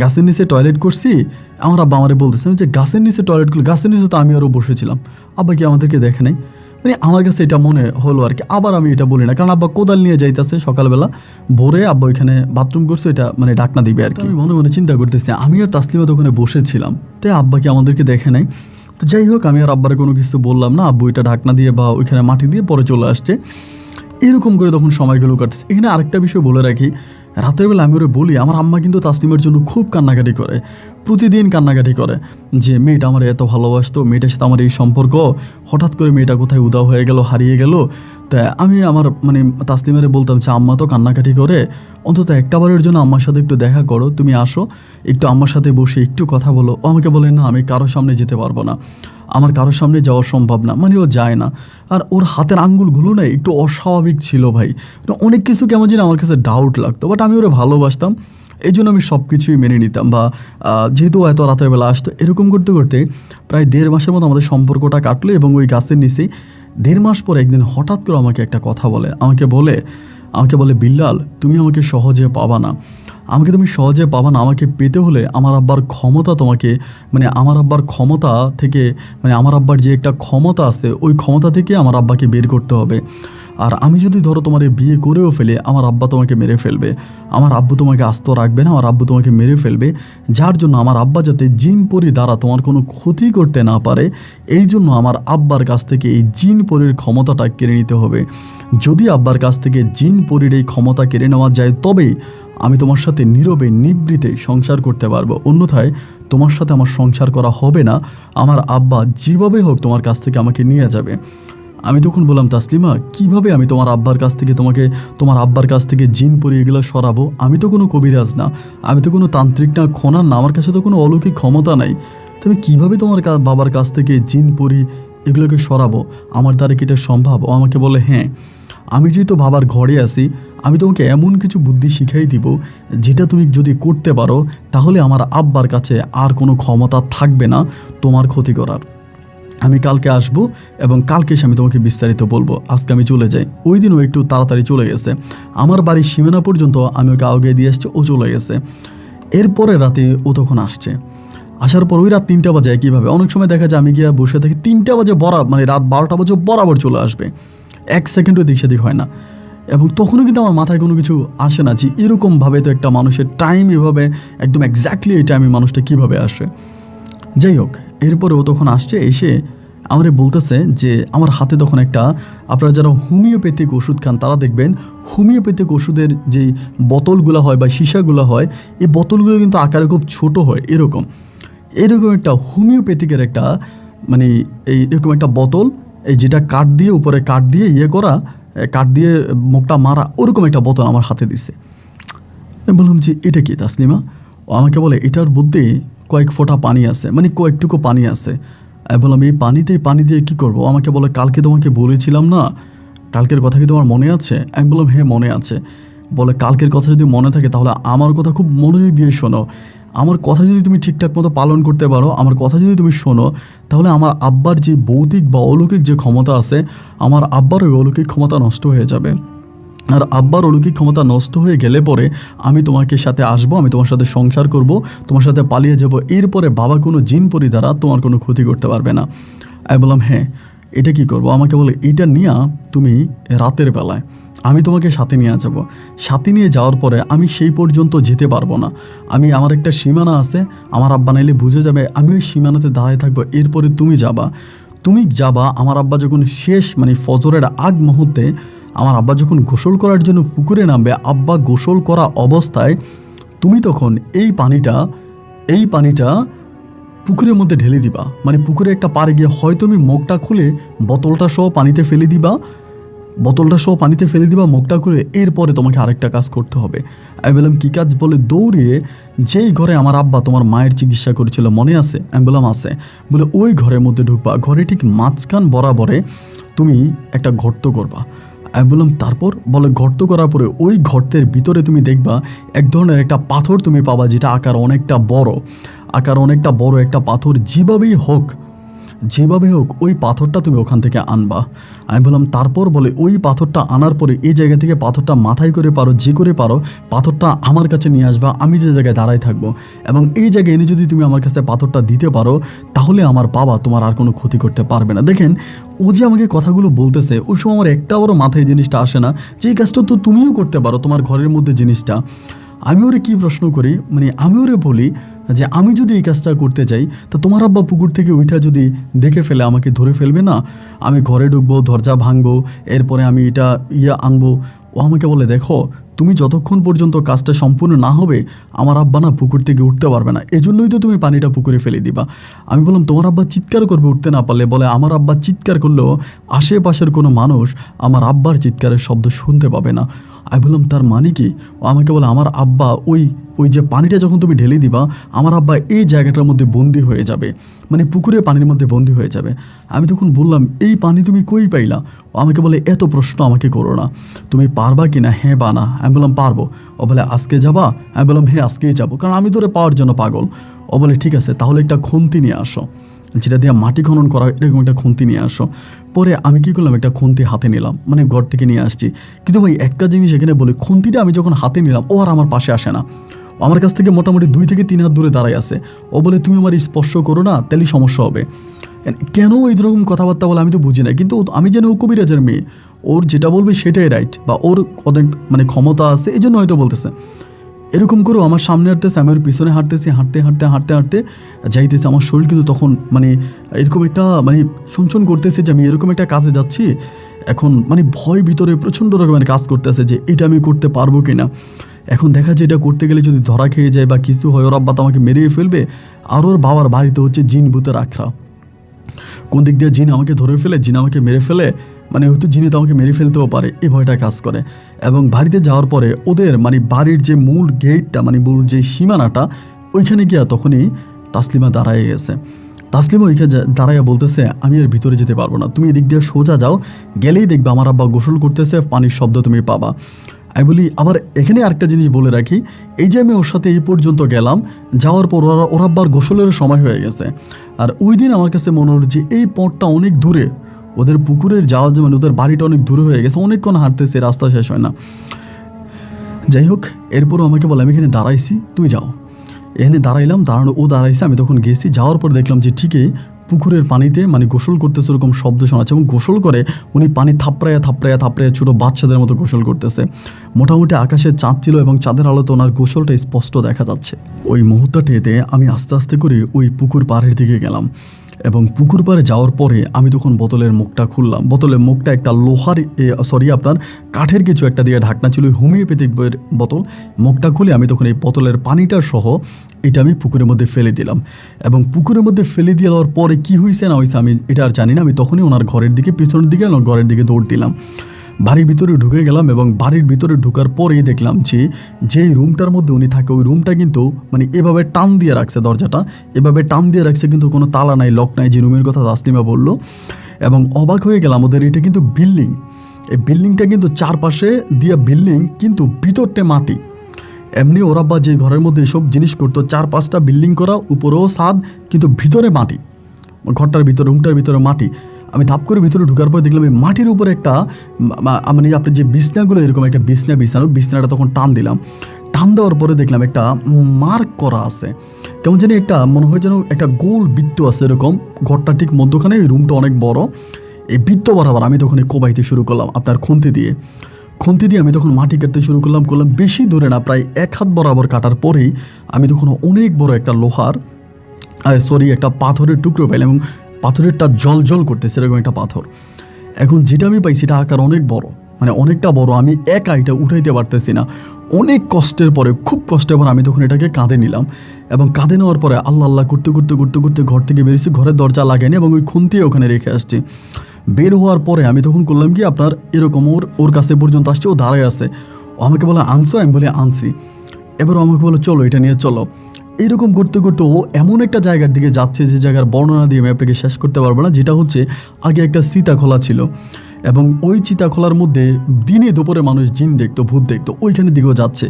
গাছের নিচে টয়লেট করছি, আমার আব্বা আমারে বলতেছে যে গাছের নিচে টয়লেট করলো, গাছের নিচে তো আমি আরও বসেছিলাম, আব্বা কি আমাদেরকে দেখে নাই? মানে আমার কাছে এটা মনে হলো আর কি। আবার আমি এটা বলি না, কারণ আব্বা কোদাল নিয়ে যাইতেছে সকালবেলা ভোরে, আব্বা ওইখানে বাথরুম করছে, এটা মানে ডাকনা দিবে আর কি। আমি মনে মনে চিন্তা করতেছি, আমি আর তাসলিমা তো ওখানে বসেছিলাম, তাই আব্বা কি আমাদেরকে দেখে নাই? তো যাই হোক, আমি আর আব্বার কোনো কিছু বললাম না, আব্বু এটা ঢাকনা দিয়ে বা ওইখানে মাটি দিয়ে পরে চলে আসছে। এরকম করে তখন সময়গুলো কাটছে। এখানে আরেকটা বিষয় বলে রাখি, রাতের বেলা আমি ওরে বলি, আমার আম্মা কিন্তু তাসলিমের জন্য খুব কান্নাকাটি করে, প্রতিদিন কান্নাকাটি করে যে মেয়েটা আমার এত ভালোবাসতো, মেয়েটার সাথে আমার এই সম্পর্ক, হঠাৎ করে মেয়েটা কোথায় উধাও হয়ে গেল, হারিয়ে গেল। তা আমি আমার মানে তাসলিমারে বলতাম যে আম্মা তো কান্নাকাটি করে, অন্তত একটাবারের জন্য আম্মার সাথে একটু দেখা করো, তুমি আসো একটু আম্মার সাথে বসে একটু কথা বলো। ও আমাকে বলে না আমি কারোর সামনে যেতে পারবো না, আমার কারোর সামনে যাওয়া সম্ভব না, মানে ও যায় না। আর ওর হাতের আঙ্গুলগুলো না একটু অস্বাভাবিক ছিল ভাই, অনেক কিছু কেমন যেন আমার কাছে ডাউট লাগতো, বাট আমি ওরা ভালোবাসতাম, এই জন্য আমি সব কিছুই মেনে নিতাম। বা যেহেতু এত রাতের বেলা আসতো, এরকম করতে করতে প্রায় 1.5 মাসের মতো আমাদের সম্পর্কটা কাটলো। এবং ওই গাছের নিচেই 1.5 মাস পর একদিন হঠাৎ করে আমাকে একটা কথা বলে, আমাকে বলে বিল্লাল তুমি আমাকে সহজে পাবা না, তুমি সহজে পাবা না, আমাকে পেতে হলে আমার আব্বার ক্ষমতা তোমাকে, মানে আমার আব্বার ক্ষমতা থেকে, মানে আমার আব্বার যে একটা ক্ষমতা আছে ওই ক্ষমতা থেকে আমার আব্বাকে বের করতে হবে। আর আমি যদি ধরো তোমার বিয়ে করেও ফেলে, আমার আব্বা তোমাকে মেরে ফেলবে, আমার আব্বু তোমাকে আস্ত রাখবে না, আমার আব্বু তোমাকে মেরে ফেলবে। যার জন্য আমার আব্বা যাতে জিন পরি দ্বারা তোমার কোনো ক্ষতি করতে না পারে, এই জন্য আমার আব্বার কাছ থেকে এই জিন পরির ক্ষমতাটা কেড়ে নিতে হবে। যদি আব্বার কাছ থেকে জিন পরির এই ক্ষমতা কেড়ে নেওয়া যায়, তবেই আমি তোমার সাথে নীরবে নিবৃতে সংসার করতে পারবো, অন্যথায় তোমার সাথে আমার সংসার করা হবে না। আমার আব্বা যেভাবে হোক তোমার কাছ থেকে আমাকে নিয়ে যাবে। আমি তখন বললাম তাসলিমা কিভাবে আমি তোমার আব্বার কাছ থেকে তোমার আব্বার কাছ থেকে জিন পরি এগুলো সরাবো? আমি তো কোনো কবিরাজ না, আমি তো কোনো তান্ত্রিক না, খোনার না, আমার কাছে তো কোনো অলৌকিক ক্ষমতা নাই। তুমি কিভাবে তোমার বাবার কাছ থেকে জিন পরি এগুলোকে সরাবো? আমার দ্বারা কি এটা সম্ভব? ও আমাকে বলে হ্যাঁ, আমি যেহেতু বাবার ঘরে আছি, আমি তোমাকে এমন কিছু বুদ্ধি শিখাই দিব যেটা তুমি যদি করতে পারো, তাহলে আমার আব্বার কাছে আর কোনো ক্ষমতা থাকবে না তোমার ক্ষতি করার। আমি কালকে আসবো এবং কালকে এসে আমি তোমাকে বিস্তারিত বলবো, আজকে আমি চলে যাই। ওই দিনও একটু তাড়াতাড়ি চলে গেছে, আমার বাড়ির সীমানা পর্যন্ত আমি ওকে আগে দিয়ে আসছি, ও চলে গেছে। এরপরে রাতে ও তখন আসছে, আসার পর ওই রাত 3টা বাজে কীভাবে, অনেক সময় দেখা যায় আমি গিয়ে বসে থাকি 3টা বাজে মানে রাত 12টা বাজে বরাবর চলে আসবে, 1 সেকেন্ডও দিক সেদিক হয় না। এবং তখনও কিন্তু আমার মাথায় কোনো কিছু আসে না যে এরকমভাবে তো একটা মানুষের টাইম এভাবে একদম এক্স্যাক্টলি এই টাইমে মানুষটা কীভাবে আসে। যাই হোক, এরপরে ও তখন আসছে, এসে আমারে বলতেছে যে আমার হাতে তখন একটা, আপনারা যারা হোমিওপ্যাথিক ওষুধ খান তারা দেখবেন হোমিওপ্যাথিক ওষুধের যেই বোতলগুলো হয় বা সীসাগুলো হয়, এই বোতলগুলো কিন্তু আকারে খুব ছোট হয়, এরকম একটা হোমিওপ্যাথিকের একটা মানে এইরকম একটা বোতল, এই যেটা কাঠ দিয়ে উপরে কাঠ দিয়ে করা, কাঠ দিয়ে মুখটা মারা, ওরকম একটা বোতল আমার হাতে দিছে। আমি বললাম যে এটা কি তাসলিমা? ও আমাকে বলে এটার মধ্যে কয়েক ফোঁটা পানি আছে, মানে কয়েকটুকু পানি আছে। আমি বললাম এই পানি দিয়ে কী করবো? আমাকে বলে কালকে তোমাকে বলেছিলাম না, কালকের কথা কি তোমার মনে আছে? আমি বললাম হ্যাঁ মনে আছে। বলে কালকের কথা যদি মনে থাকে তাহলে আমার কথা খুব মনোযোগ দিয়ে শোনো, আমার কথা যদি তুমি ঠিকঠাক মতো পালন করতে পারো, আমার কথা যদি তুমি শোনো, তাহলে আমার আব্বার যে ভৌতিক বা অলৌকিক যে ক্ষমতা আছে, আমার আব্বার ওই অলৌকিক ক্ষমতা নষ্ট হয়ে যাবে। আর আব্বার অলৌকিক ক্ষমতা নষ্ট হয়ে গেলে পরে আমি তোমাকে সাথে আসবো, আমি তোমার সাথে সংসার করব, তোমার সাথে পালিয়ে যাব, এরপরে বাবা কোনো জিন পরি দ্বারা তোমার কোনো ক্ষতি করতে পারবে না। আমি বললাম হ্যাঁ, এটা কি করব? আমাকে বলে এটা নিয়ে তুমি রাতের বেলায় আমি তোমাকে সাথে নিয়ে যাব, সাথে নিয়ে যাওয়ার পরে আমি সেই পর্যন্ত যেতে পারবো না, আমার একটা সীমানা আছে, আমার আব্বা নাইলে বুঝে যাবে, আমি ওই সীমানাতে দাঁড়ায় থাকবো, এরপরে তুমি যাবা। আমার আব্বা যখন শেষ মানে ফজরের আগ মুহূর্তে আমার আব্বা যখন গোসল করার জন্য পুকুরে নামবে, আব্বা গোসল করা অবস্থায় তুমি তখন এই পানিটা পুকুরের মধ্যে ঢেলে দিবা, মানে পুকুরে একটা পাড়ে গিয়ে হয়তো তুমি মুখটা খুলে বোতলটা সহ পানিতে ফেলে দিবা, মুখটা খুলে। এরপরে তোমাকে আরেকটা কাজ করতে হবে। আমি বললাম কী কাজ? বলে দৌড়িয়ে যেই ঘরে আমার আব্বা তোমার মায়ের চিকিৎসা করেছিল মনে আছে? আমি বললাম আছে। বলে ওই ঘরের মধ্যে ঢুকবা, ঘরে ঠিক মাঝখান বরাবরে তুমি একটা গর্ত করবা। আমি বললাম তারপর? বলে গর্ত করার পরে ওই গর্তের ভিতরে তুমি দেখবা এক ধরনের একটা পাথর তুমি পাবা, যেটা আকার অনেকটা বড় একটা পাথর। যেভাবে হোক ওই পাথরটা তুমি ওখান থেকে আনবা। আমি বললাম তারপর? বলে ওই পাথরটা আনার পরে এই জায়গা থেকে পাথরটা মাথায় করে পারো, যে করে পারো পাথরটা আমার কাছে নিয়ে আসবা, আমি যে জায়গায় দাঁড়ায় থাকবো, এবং এই জায়গায় এনে যদি তুমি আমার কাছে পাথরটা দিতে পারো, তাহলে আমার বাবা তোমার আর কোনো ক্ষতি করতে পারবে না। দেখেন ও যে আমাকে কথাগুলো বলতেছে, ওই সময় আমার একটা বড় মাথায় জিনিসটা আসে না যে এই কাজটা তো তুমিও করতে পারো, তোমার ঘরের মধ্যে জিনিসটা। আমি ওরে কী প্রশ্ন করি, মানে আমি ওরে বলি যে আমি যদি এই কাজটা করতে যাই, তা তোমার আব্বা পুকুর থেকে ওইটা যদি দেখে ফেলে আমাকে ধরে ফেলবে না? আমি ঘরে ঢুকবো, দরজা ভাঙবো, এরপরে আমি এটা আনবো। ও আমাকে বলে দেখো তুমি যতক্ষণ পর্যন্ত কাজটা সম্পূর্ণ না হবে আমার আব্বা না পুকুর থেকে উঠতে পারবে না, এজন্যই তো তুমি পানিটা পুকুরে ফেলে দিবা। আমি বললাম তোমার আব্বা চিৎকার করবে উঠতে না পারলে? বলে আমার আব্বা চিৎকার করলেও আশেপাশের কোনো মানুষ আমার আব্বার চিৎকারের শব্দ শুনতে পাবে না। আমি বললাম তার মানে কি? ও আমাকে বলে আমার আব্বা ওই ওই যে পানিটা যখন তুমি ঢেলে দিবা আমার আব্বা এই জায়গাটার মধ্যে বন্দি হয়ে যাবে, মানে পুকুরে পানির মধ্যে বন্দি হয়ে যাবে। আমি তখন বললাম এই পানি তুমি কই পাইলা? ও আমাকে বলে এত প্রশ্ন আমাকে করো না, তুমি পারবা কি না, হ্যাঁ বা না? আমি বললাম পারবো। ও বলে আজকে যাবা? আমি বললাম হ্যাঁ আজকেই যাবো, কারণ আমি তোরে পাওয়ার জন্য পাগল। ও বলে ঠিক আছে তাহলে একটা খুন্তি নিয়ে আসো, যেটা দিয়ে মাটি খনন করা এরকম একটা খুন্তি নিয়ে আসো। পরে আমি কী করলাম, একটা খুন্তি হাতে নিলাম, মানে ঘর থেকে নিয়ে আসছি। কিন্তু ভাই একটা জিনিস এখানে বলি, খুন্তিটা আমি যখন হাতে নিলাম ও আর আমার পাশে আসে না, ও আমার কাছ থেকে মোটামুটি 2 থেকে 3 হাত দূরে দাঁড়ায় আছে। ও বলে তুমি আমার স্পর্শ করো না, তাহলেই সমস্যা হবে। কেন এইরকম কথাবার্তা বলে আমি তো বুঝি না, কিন্তু আমি জানি ও কবিরাজের মেয়ে, ওর যেটা বলবে সেটাই রাইট, বা ওর অনেক মানে ক্ষমতা আছে এই জন্য হয়তো বলতেছে। এরকম করেও আমার সামনে হাঁটতেছে, আমি ওর পিছনে হাঁটতেছি, হাঁটতে হাঁটতে হাঁটতে হাঁটতে যাইতেছে। আমার শরীর কিন্তু তখন মানে এরকম একটা মানে ছনছন করতেছে যে আমি এরকম একটা কাজে যাচ্ছি, এখন মানে ভয় ভিতরে প্রচণ্ড রকমের কাজ করতেছে যে এটা আমি করতে পারবো কি না। এখন দেখা যায় এটা করতে গেলে যদি ধরা খেয়ে যায় বা কিছু হয়, ওর আব্বা তো আমাকে মেরেই ফেলবে। আর ওর বাবার বাড়িতে হচ্ছে জিন ভূতের আখড়া, কোন দিক দিয়ে জিন আমাকে ধরে ফেলে, জিন আমাকে মেরে ফেলে, মানে হয়তো জিনে তো আমাকে মেরে ফেলতেও পারে, এই ভয়টা কাজ করে। এবং বাড়িতে যাওয়ার পরে ওদের মানে বাড়ির যে মূল গেটটা, মানে মূল যে সীমানাটা, ওইখানে গিয়া তখনই তাসলিমা দাঁড়ায় গেছে। তাসলিমা ওইখানে দাঁড়াইয়া বলতেছে আমি এর ভিতরে যেতে পারবো না, তুমি এদিক দিয়ে সোজা যাও, গেলেই দেখবে আমার আব্বা গোসল করতেছে, পানির শব্দ তুমি পাবা। আমি বলি আবার এখানে আরেকটা জিনিস বলে রাখি, এই যে আমি ওর সাথে এই পর্যন্ত গেলাম, যাওয়ার পর ওর আব্বার গোসলের সময় হয়ে গেছে। আর ওই দিন আমার কাছে মনে হলো যে এই পথটা অনেক দূরে, ওদের পুকুরের যাওয়ার জন্য ওদের বাড়িটা অনেক দূরে হয়ে গেছে, অনেকক্ষণ হাঁটতেছে, রাস্তা শেষ হয় না। যাই হোক, এরপরও আমাকে বলে আমি এখানে দাঁড়াইছি, তুই যাও। এখানে দাঁড়াইলাম, দাঁড়ানো ও দাঁড়াইছে, আমি তখন গেছি। যাওয়ার পর দেখলাম যে ঠিকই পুকুরের পানিতে মানে গোসল করতেছে, ওরকম শব্দ শোনাচ্ছে, এবং গোসল করে উনি পানি থাপড়াইয়া থাপড়াইয়া থাপড়াইয়া ছোটো বাচ্চাদের মতো গোসল করতেছে। মোটামুটি আকাশে চাঁদ ছিল এবং চাঁদের আলোতে ওনার গোসলটা স্পষ্ট দেখা যাচ্ছে। ওই মুহূর্তটিতে আমি আস্তে আস্তে করে ওই পুকুর পাড়ের দিকে গেলাম, এবং পুকুর পাড়ে যাওয়ার পরে আমি তখন বোতলের মুখটা খুললাম। বোতলের মুখটা একটা লোহার আপনার কাঠের কিছু একটা দিয়ে ঢাকনা ছিল, হোমিওপ্যাথিক বইয়ের বোতল। মুখটা খুলে আমি তখন এই বোতলের পানিটা সহ এটা আমি পুকুরের মধ্যে ফেলে দিলাম। এবং পুকুরের মধ্যে ফেলে দেওয়ার পরে কি হয়েছে না হয়েছে আমি এটা আর জানি না। আমি তখনই ওনার ঘরের দিকে, পিছনের দিকে ঘরের দিকে দৌড় দিলাম, বাড়ির ভিতরে ঢুকে গেলাম। এবং বাড়ির ভিতরে ঢুকার পরেই দেখলাম যে যেই রুমটার মধ্যে উনি থাকে ওই রুমটা কিন্তু মানে এভাবে টান দিয়ে রাখছে, দরজাটা এভাবে টান দিয়ে রাখছে, কিন্তু কোনো তালা নাই, লক নাই, যে রুমের কথা তাসলিমা বললো। এবং অবাক হয়ে গেলাম, ওদের এটা কিন্তু বিল্ডিং, এই বিল্ডিংটা কিন্তু চারপাশে দিয়ে বিল্ডিং, কিন্তু ভিতরটা মাটি। এমনি ওরা বা যে ঘরের মধ্যে এসব জিনিস করতো, 4-5টা বিল্ডিং করা, উপরেও ছাদ, কিন্তু ভিতরে মাটি, ঘরটার ভিতরে রুমটার ভিতরে মাটি। আমি ধাপ করে ভিতরে ঢুকার পর দেখলাম এই মাটির উপরে একটা মানে আপনি যে বিছনাগুলো এরকম একটা বিছনাটা তখন টান দিলাম। টান দেওয়ার পরে দেখলাম একটা মার্ক করা আছে, কেমন জানি একটা মনে হয় যেন একটা গোল বৃত্ত আছে এরকম, ঘরটা ঠিক মধ্যখানে, এই রুমটা অনেক বড়। এই বৃত্ত বরাবর আমি তখন কোবাইতে শুরু করলাম আপনার খুন্তি দিয়ে আমি তখন মাটি কাটতে শুরু করলাম। বেশি দূরে না, প্রায় 1 হাত বরাবর কাটার পরেই আমি তখন অনেক বড় একটা একটা পাথরের টুকরো পাইলাম, এবং পাথরেরটা জল জল করতেছে এরকম একটা পাথর। এখন যেটা আমি পাই সেটা আকার অনেক বড়, মানে অনেকটা বড়, আমি একা এটা উঠাইতে পারতেছি না। অনেক কষ্টের পরে, খুব কষ্টের পর আমি তখন এটাকে কাঁধে নিলাম, এবং কাঁধে নেওয়ার পরে আল্লাহ আল্লাহ করতে করতে করতে করতে ঘর থেকে বেরিয়েছি, ঘরের দরজা লাগাইনি এবং ওই খুন্তি ওখানে রেখে আসছি। বের হওয়ার পরে আমি তখন করলাম কি আপনার এরকম ওর কাছে পর্যন্ত আসছে, ও দাঁড়ায় আছে, ও আমাকে বলে আনছো? আমি বলে আনছি। এবার আমাকে বলো চলো এটা নিয়ে চলো। এইরকম করতে করতে ও এমন একটা জায়গার দিকে যাচ্ছে যে জায়গার বর্ণনা দিয়ে আমি আপনাকে শেষ করতে পারবো না, যেটা হচ্ছে আগে একটা সীতাখোলা ছিল, এবং ওই চিতাখোলার মধ্যে দিনে দুপুরে মানুষ জিন দেখতো, ভূত দেখতো, ওইখানের দিকেও যাচ্ছে।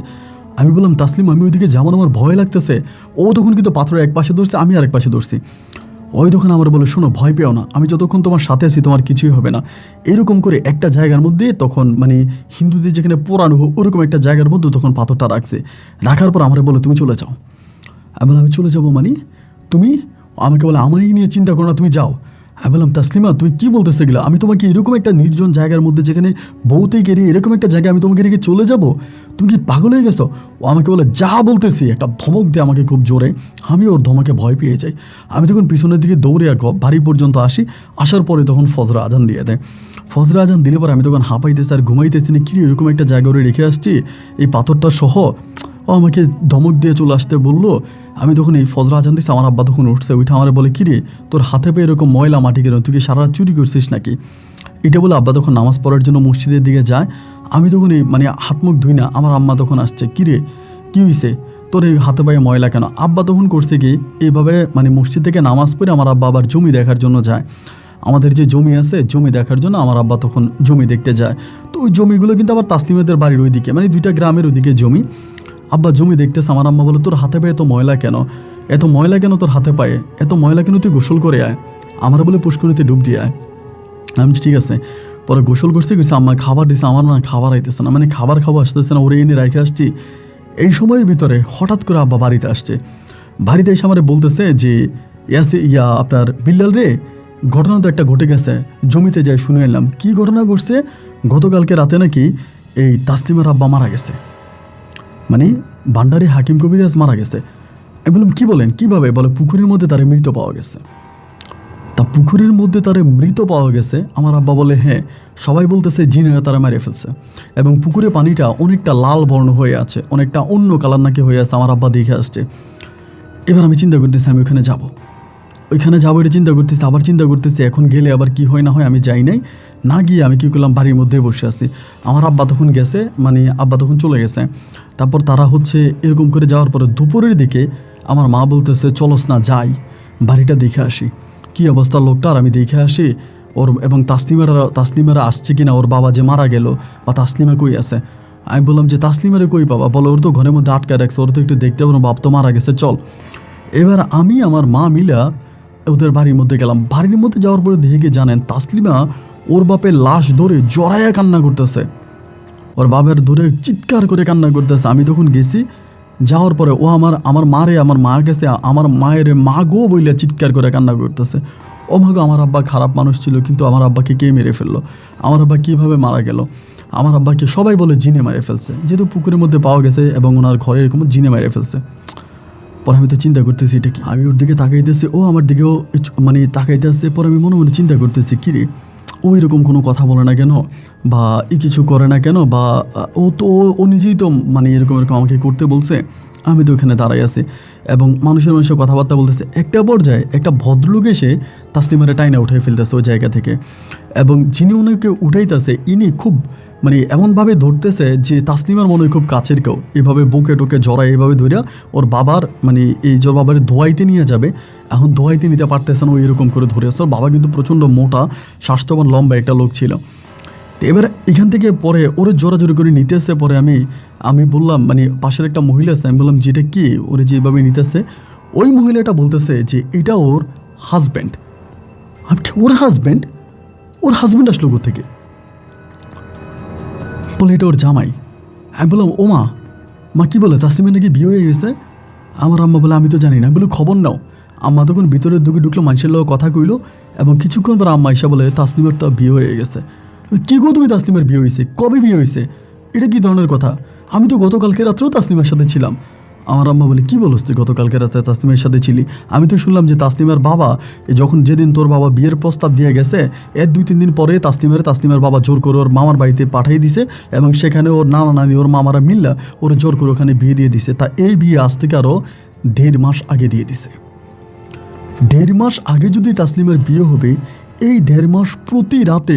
আমি বললাম তাসলিম আমি ওইদিকে যেমন আমার ভয় লাগতেছে। ও তখন কিন্তু পাথরের এক পাশে ধরছে, আমি আরেক পাশে ধরছি। ওই তখন আমার বলে শোনো ভয় পেও না, আমি যতক্ষণ তোমার সাথে আছি তোমার কিছুই হবে না। এরকম করে একটা জায়গার মধ্যে তখন মানে হিন্দুদের যেখানে পোড়ানো ওরকম একটা জায়গার মধ্যে তখন পাথরটা রাখছে। রাখার পর আমার বলে তুমি চলে যাও। আমি বললাম আমি চলে যাবো মানে তুমি? আমাকে বলে আমারই নিয়ে চিন্তা করো না, তুমি যাও। আমি বললাম তাসলিমা তুমি কী বলতেছো এগুলো? আমি তোমাকে এরকম একটা নির্জন জায়গার মধ্যে যেখানে বউতেই গেড়ে এরকম একটা জায়গায় আমি তোমাকে রেখে চলে যাব? তুমি কি পাগল হয়ে গেছো? ও আমাকে বলে যা বলতেছি, একটা ধমক দিয়ে আমাকে খুব জোরে। আমি ওর ধমকে ভয় পেয়ে যাই। আমি তখন পিছনের দিকে দৌড়ে বাড়ি পর্যন্ত আসি। আসার পরে তখন ফজর আজান দিয়ে দেয়। ফজর আজান দিলে পরে আমি তখন হাঁপাইতেছি আর ঘুমাইতেছি না, কি এরকম একটা জায়গা ওরে রেখে আসছি এই পাথরটা সহ। ও আমাকে ধমক দিয়ে চলে আসতে বললো। আমি তখন এই ফজর আজান দিচ্ছি, আমার আব্বা তখন উঠছে, উঠে আমার বলে কিরে তোর হাতে পেয়ে এরকম ময়লা মাটি কেন, তুই কি সারা রাত চুরি করছিস নাকি? এটা বলে আব্বা তখন নামাজ পড়ার জন্য মসজিদের দিকে যায়। আমি তখন এই হাত মুখ ধুই না, আমার আম্মা তখন আসছে, কিরে কী হয়েছে তোর এই হাতে পায়ে ময়লা কেন? আব্বা তখন করছে কি এইভাবে মসজিদ থেকে নামাজ পড়ে আমার আব্বা আবার জমি দেখার জন্য যায়। আমাদের যে জমি আছে জমি দেখার জন্য আমার আব্বা তখন জমি দেখতে যায়। তো ওই জমিগুলো কিন্তু আবার তাসলিমাদের বাড়ির ওইদিকে, দুইটা গ্রামের ওইদিকে জমি। আব্বা জমি দেখতেছে, আমার আম্মা বলে তোর হাতে পায়ে এত ময়লা কেন, এত ময়লা কেন তোর হাতে পায়ে, এত ময়লা কেন, তুই গোসল করে আয়, আমার বলে পুষ্করিতে ডুব দিয়ে আয়। আমি ঠিক আছে। পরে গোসল করতে আম্মা খাবার দিছে, আমার খাবার আইতেছে না, খাবার খাওয়া আসতেছে না, ওরে এনে রেখে আসছি। এই সময়ের ভিতরে হঠাৎ করে আব্বা বাড়িতে আসছে। বাড়িতে এসে আমার বলতেছে যে আপনার বিল্লাল রে, ঘটনা তো একটা ঘটে গেছে, জমিতে যাই শুনে এলাম। কি ঘটনা ঘটছে? গতকালকে রাতে নাকি এই তাসলিমার আব্বা মারা গেছে, ভান্ডারি হাকিম কবিরাজ মারা গেছে। আমি বললাম কি বলেন, কীভাবে? বলে পুকুরের মধ্যে তারে মৃত পাওয়া গেছে। তা পুকুরের মধ্যে তারে মৃত পাওয়া গেছে? আমার আব্বা বলে হ্যাঁ, সবাই বলতেছে জিনেরা তারা মেরে ফেলছে, এবং পুকুরে পানিটা অনেকটা লাল বর্ণ হয়ে আছে, অনেকটা অন্য কালার নাকি হয়ে আছে। আমার আব্বা দেখে আসছে। এবার আমি চিন্তা করতেছি আমি ওইখানে যাবো এটা চিন্তা করতেছি, আবার চিন্তা করতেছি এখন গেলে আবার কি হয় না হয়। আমি যাই নাই, না গিয়ে আমি কী করলাম, বাড়ির মধ্যে বসে আছি। আমার আব্বা তখন গেছে, আব্বা তখন চলে গেছে। তারপর তারা এরকম করে যাওয়ার পরে দুপুরের দিকে আমার মা বলতেছে চলস না যাই, বাড়িটা দেখে আসি কী অবস্থা লোকটার, আমি দেখে আসি ওর, এবং তাসলিমারা আসছে কিনা, ওর বাবা যে মারা গেল বা তাসলিমা কই আছে। আমি বললাম যে তাসলিমারে কই বাবা? বলো ওর তো ঘরের মধ্যে আটকায় রাখছে, ওর তো একটু দেখতে পারো, বাপ তো মারা গেছে, চল। এবার আমি আমার মা মিলা ওদের বাড়ির মধ্যে গেলাম। বাড়ির মধ্যে যাওয়ার পরে দেখে জানেন তাসলিমা ওর বাপের লাশ ধরে জড়াইয়া কান্না করতেছে, ওর বাবার ধরে চিৎকার করে কান্না করতেছে। আমি তখন গেছি, যাওয়ার পরে ও আমার মা গেছে, আমার মায়ের মা গো বইলে চিৎকার করে কান্না করতেছে। ও মা গো, আমার আব্বা খারাপ মানুষ ছিল, কিন্তু আমার আব্বাকে কে মেরে ফেললো? আমার আব্বা কীভাবে মারা গেল? আমার আব্বাকে সবাই বলে জিনে মেরে ফেলছে, যেহেতু পুকুরের মধ্যে পাওয়া গেছে এবং ওনার ঘরে এরকম জিনে মেরে ফেলছে। পরে আমি তো চিন্তা করতেছি এটা কি, আমি ওর দিকে তাকাইতেছি, ও আমার দিকেও তাকাইতে আসছে। পরে আমি মনে মনে চিন্তা করতেছি কিরে ও এরকম কোনো কথা বলে না কেন, বা কিছু করে না কেন, বা ও নিজেই তো এরকম আমাকে করতে বলছে। আমি তো ওখানে দাঁড়াই আছি এবং মানুষের কথাবার্তা বলতেছে। একটা পর্যায়ে একটা ভদ্রলোক এসে তাসলিমারে টাইনা উঠাই ফেলতেছে ওই জায়গা থেকে, এবং যিনি ওনাকে উঠাইতেছে ইনি খুব এমনভাবে ধরতেছে যে তাসলিমার মনে হয় খুব কাছের কেউ, এভাবে বুকে টোকে জড়ায় এভাবে ধরিয়া ওর বাবার এই যে ওর বাবার ধোয়াইতে নিয়ে যাবে, এখন ধোয়াইতে নিতে পারতেছে না, ও এরকম করে ধরে আসছে। ওর বাবা কিন্তু প্রচণ্ড মোটা, স্বাস্থ্যবান, লম্বা একটা লোক ছিল। তো এবার এখান থেকে পরে ওরে জোরাজোরি করে নিতেছে। পরে আমি বললাম, পাশের একটা মহিলা আছে, আমি বললাম যেটা কি ওরে যেভাবে নিতেছে, ওই মহিলাটা বলতেছে যে এটা ওর হাজব্যান্ড। ওর হাজব্যান্ড আসলো কোথেকে? বলে এটা ওর জামাই। আমি বললাম ও মা কী বলে, তাসলিমের নাকি বিয়ে হয়ে গেছে? আমার আম্মা বলে আমি তো জানি না। আমি বলে খবর নাও। আম্মা তখন ভিতরের দিকে ঢুকলো, মানুষের লোক কথা কইলো, এবং কিছুক্ষণ পর আম্মা এসে বলে তাসলিমের তো বিয়ে হয়ে গেছে। কী গো তুমি, তাসলিমের বিয়ে হয়েছে? কবে বিয়ে হয়েছে? এটা কী ধরনের কথা? আমি তো গতকালকে রাত্রেও তাসলিমের সাথে ছিলাম। আমার আম্মা বলে কী বলছ তুই গতকালকে রাতে তাসলিমের সাথে ছিলি? আমি তো শুনলাম যে তাসলিমের বাবা যেদিন তোর বাবা বিয়ের প্রস্তাব দিয়ে গেছে, এর 2-3 দিন পরে তাসলিমের বাবা জোর করে ওর মামার বাড়িতে পাঠিয়ে দিছে, এবং সেখানে ওর নানা নানি ওর মামারা মিল্লা ওর জোর করে ওখানে বিয়ে দিয়ে দিছে। তা এই বিয়ে আজ থেকে আরও 1.5 মাস আগে দিয়ে দিছে। 1.5 মাস আগে যদি তাসলিমের বিয়ে হবে, এই 1.5 মাস প্রতি রাত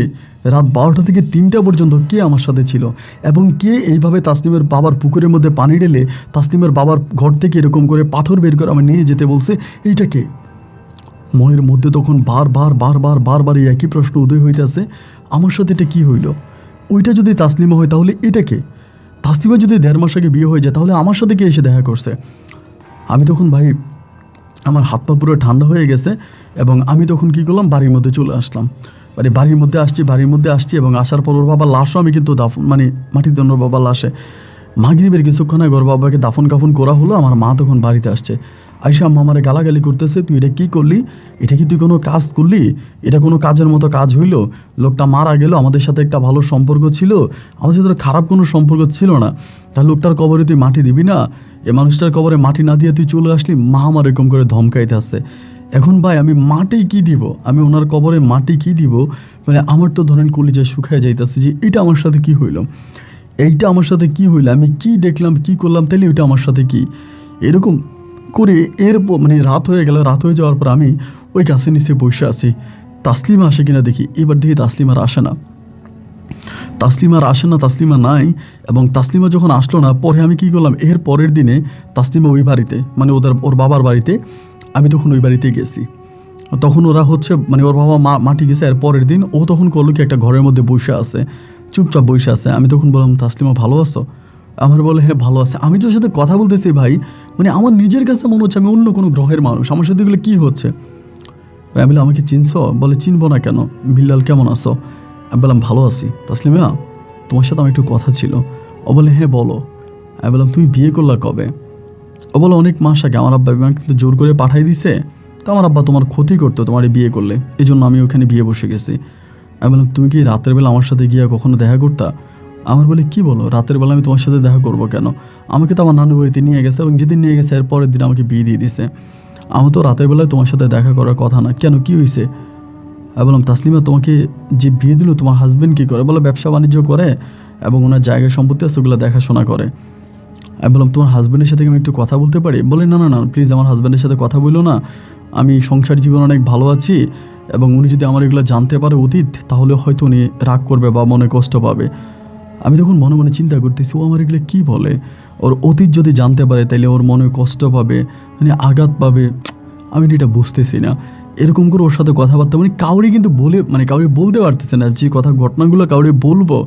12টা থেকে 3টা পর্যন্ত কে আমার সাথে ছিল, এবং কে এইভাবে তাসলিমের বাবার পুকুরের মধ্যে পানি ঢেলে তাসলিমের বাবার ঘর থেকে এরকম করে পাথর বের করে আমার নিয়ে যেতে বলছে, এইটা কে? মনের মধ্যে তখন বারবার এই একই প্রশ্ন উদয় হইতেছে, আমার সাথে এটা কী হইল? ওইটা যদি তাসলিমা হয় তাহলে এটা কে? তাসলিমা যদি 1.5 মাস আগে বিয়ে হয়ে যায় তাহলে আমার সাথে কে এসে দেখা করছে? আমি তখন ভাই আমার হাত পা পুরো ঠান্ডা হয়ে গেছে, এবং আমি তখন কী করলাম, বাড়ির মধ্যে চলে আসলাম। বাড়ির মধ্যে আসছি এবং আসার পর ওর বাবার লাশও আমি কিন্তু মাটির জন্য ওর বাবার লাশে মাগরিবের কিছুক্ষণ আগে ওর বাবাকে দাফন কাফন করা হলো। আমার মা তখন বাড়িতে আসছে। আইসা আম্মা আমারে গালাগালি করতেছে, তুই এটা কী করলি, এটা কি তুই কোনো কাজ করলি, এটা কোনো কাজের মতো কাজ হইল, লোকটা মারা গেল, আমাদের সাথে একটা ভালো সম্পর্ক ছিল, আমাদের সাথে খারাপ কোনো সম্পর্ক ছিল না, তাহলে লোকটার কবরে তুই মাটি দিবি না, এ মানুষটার কবরে মাটি না দিয়ে তুই চলে আসলি। মা আমার এরকম করে ধমকাইতে আসছে। এখন ভাই আমি মাটি কি দিব, আমি ওনার কবরে মাটি কি দিব, মানে আমার তো ধরেন কলিজা শুকায় যাইতেছে যে এটা আমার সাথে কি হইল, এইটা আমার সাথে কি হইল, আমি কি দেখলাম কি করলাম, তাহলে ওইটা আমার সাথে কি, এরকম করে মানে রাত হয়ে গেল। রাত হয়ে যাওয়ার পর আমি ওই গাছের নিচে বসে আছি, তাসলিমা আসে কিনা দেখি। এবার দেখি তাসলিমার আসে না, তাসলিমা নাই। এবং তাসলিমা যখন আসলো না, পরে আমি কি করলাম, এর পরের দিনে তাসলিমা ওই বাড়িতে, মানে ওর বাবার বাড়িতে, আমি তখন ওই বাড়িতে গেছি। তখন ওরা হচ্ছে মানে ওর বাবা মাটি গেছে। এর পরের দিন ও তখন করলো কি, একটা ঘরের মধ্যে বসে আছে, চুপচাপ বসে আছে। আমি তখন বললাম, তাসলিমা ভালো আছো? আমার বলে, হ্যাঁ ভালো আছে। আমি তোর সাথে কথা বলতেছি ভাই, মানে আমার নিজের কাছে মনে হচ্ছে আমি অন্য কোনো গ্রহের মানুষ, আমার সাথে এগুলো কী হচ্ছে। আমি বললাম, আমাকে চিনছো? বলে, চিনবো না কেন, বিল্লাল কেমন আছো? আমি বললাম, ভালো আছি। তাসলিমা তোমার সাথে আমার একটু কথা ছিল। ও বলে, হ্যাঁ বলো। আমি বললাম, তুমি বিয়ে করলা কবে? ও বলে, অনেক মাস আগে। আমার আব্বা কিন্তু জোর করে পাঠাই দিছে, তো আমার আব্বা তোমার ক্ষতি করতো তোমার বিয়ে করলে, এই জন্য আমি ওখানে বিয়ে বসে গেছি। আমি বললাম, তুমি কি রাতের বেলা আমার সাথে গিয়ে কখনো দেখা করতা? আমার বলে, কি বলো, রাতের বেলা আমি তোমার সাথে দেখা করবো কেন? আমাকে তো আমার নানুর বাড়িতে নিয়ে গেছে, এবং যেদিন নিয়ে গেছে এর পরের দিন আমাকে বিয়ে দিয়ে দিছে। আমার তো রাতের বেলায় তোমার সাথে দেখা করার কথা না, কেন, কি হয়েছে? আমি বললাম, তাসলিমা তোমাকে যে বিয়ে দিল তোমার হাজবেন্ড কী করে? বলে, ব্যবসা বাণিজ্য করে এবং ওনার জায়গায় সম্পত্তি আছে, ওগুলো দেখাশোনা করে। আমি বললাম, তোমার হাজব্যান্ডের সাথে আমি একটু কথা বলতে পারি? বলে, না না না প্লিজ, আমার হাজব্যান্ডের সাথে কথা বললো না, আমি সংসার জীবন অনেক ভালো আছি, এবং উনি যদি আমার এগুলো জানতে পারে অতীত, তাহলে হয়তো উনি রাগ করবে বা মনে কষ্ট পাবে। আমি তখন মনে মনে চিন্তা করতেছি, ও আমার এগুলো কী বলে, ওর অতীত যদি জানতে পারে তাহলে ওর মনে কষ্ট পাবে, মানে আঘাত পাবে, আমি এটা বুঝতেছি না। এরকম করে ওর সাথে কথাবার্তা, মানে কাউরি কিন্তু কাউরি বলতে পারতেছে না যে কথা, ঘটনাগুলো কাউরি বলবো,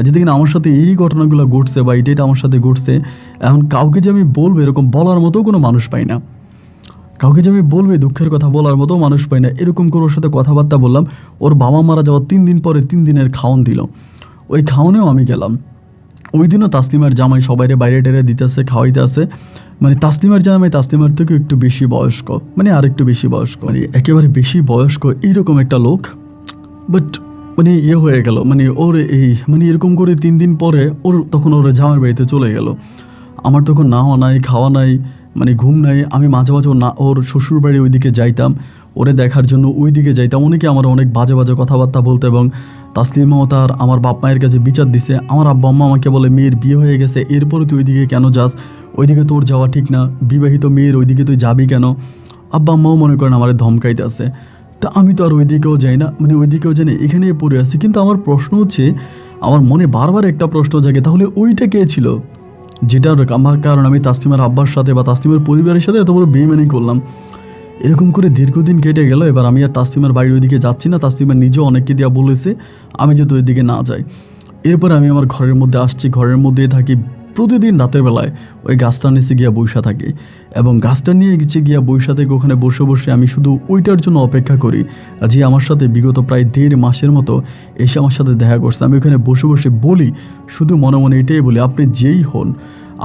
যদি কিনা আমার সাথে এই ঘটনাগুলো ঘটছে বা এটা আমার সাথে ঘটছে, এখন কাউকে যে আমি বলবো এরকম বলার মতো কোনো মানুষ পাই না, কাউকে যে আমি বলবে দুঃখের কথা বলার মতো মানুষ পাই না। এরকম করে ওর সাথে কথাবার্তা বললাম। ওর বাবা মারা যাওয়ার 3 দিন পরে 3 দিনের খাওন দিল, ওই খাওনেও আমি গেলাম। ওই দিনও তাসলিমার জামাই সবাইরে বাইরে টেরে দিতেছে, খাওয়াইতে আছে। মানে তাসলিমার জামাই তাসলিমার থেকে একটু বেশি বয়স্ক, মানে আর একটু বেশি বয়স্ক, মানে একেবারে বেশি বয়স্ক এইরকম একটা লোক। বাট মানে হয়ে গেল, মানে ওর এই মানে এরকম করে 3 দিন পরে তখন ওর জামাইয়ের বাড়িতে চলে গেল। আমার তখন নাওয়া নাই, খাওয়া নাই, মানে ঘুম নাই। আমি মাঝে মাঝে ওর শ্বশুর বাড়ি ওইদিকে যাইতাম, ওরে দেখার জন্য ওইদিকে যাইতাম। অনেকে আমার অনেক বাজে বাজে কথাবার্তা বলতো, এবং তাসলিমাও তার আমার বাপ মায়ের কাছে বিচার দিছে। আমার আব্বা আম্মা আমাকে বলে, মেয়ের বিয়ে হয়ে গেছে, এরপরে তুই ওইদিকে কেন যাস, ওইদিকে তোর যাওয়া ঠিক না, বিবাহিত মেয়ের ওইদিকে তুই যাবি কেন? আব্বা আম্মাও মনে করেন আমার ধমকাইতে আছে। তা আমি তো আর ওইদিকেও যাই না, মানে ওইদিকেও যাই না, এখানেই পড়ে আছি। কিন্তু আমার প্রশ্ন হচ্ছে, আমার মনে বারবার একটা প্রশ্ন জাগে, তাহলে ওইটা কে ছিল যেটার আমার কারণ আমি তাসলিমার আব্বার সাথে বা তাসলিমার পরিবারের সাথে এত বড় বেইমানি করলাম? এরকম করে দীর্ঘদিন কেটে গেল। এবার আমি আর তাসলিমার বাড়ির ওইদিকে যাচ্ছি না। তাসলিমার নিজেও অনেককে দিয়া বলেছে আমি যাতে ওইদিকে না যাই। এরপরে আমি আমার ঘরের মধ্যে আসছি, ঘরের মধ্যেই থাকি। প্রতিদিন রাতের বেলায় ওই গাছটার নিচে গিয়া বৈশা থাকি, এবং গাছটা নিয়ে গেছে গিয়া বৈশা থেকে ওখানে বসে বসে আমি শুধু ওইটার জন্য অপেক্ষা করি, যে আমার সাথে বিগত প্রায় 1.5 মাসের মতো এসে আমার সাথে দেখা করছে। আমি ওখানে বসে বসে বলি, শুধু মনে মনে এটাই বলি, আপনি যেই হন,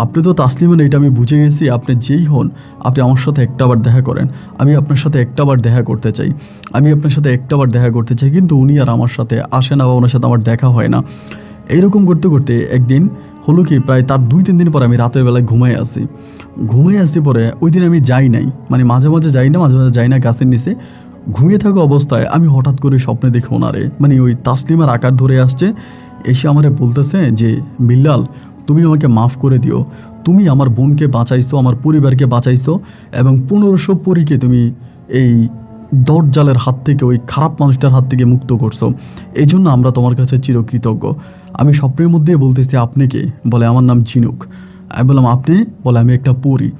আপনি তো তাসলিমান, এটা আমি বুঝে গেছি, আপনি যেই হন, আপনি আমার সাথে একটাবার দেখা করেন, আমি আপনার সাথে একটাবার দেখা করতে চাই, আমি আপনার সাথে একটাবার দেখা করতে চাই। কিন্তু উনি আর আমার সাথে আসে না বা ওনার সাথে আমার দেখা হয় না। এইরকম করতে করতে একদিন হলো কি, প্রায় তার 2-3 দিন পরে আমি রাতের বেলায় ঘুমাই আসি পরে ওই দিন আমি যাই নাই, মানে মাঝে মাঝে যাই না, মাঝে মাঝে যাই না। গাছের নিচে ঘুমিয়ে থাকা অবস্থায় আমি হঠাৎ করে স্বপ্নে দেখি ওনারে, মানে ওই তাসলিমার আকার ধরে আসছে, এসে আমারে বলতেছে যে, বিল্লাল তুমি আমাকে মাফ করে দিও, তুমি আমার বোনকে বাঁচাইছো, আমার পরিবারকে বাঁচাইছো, এবং 1500 পরীকে তুমি এই দরজালের হাত থেকে, ওই খারাপ মানুষটার হাত থেকে মুক্ত করছো, এই জন্য আমরা তোমার কাছে চিরকৃতজ্ঞ। আমি স্বপ্নের মধ্যে বলতেছি, আপনি কে? বলে, আমার নাম ঝিনুক। আমি বললাম, আপনি? বলে, আমি একটা পরী।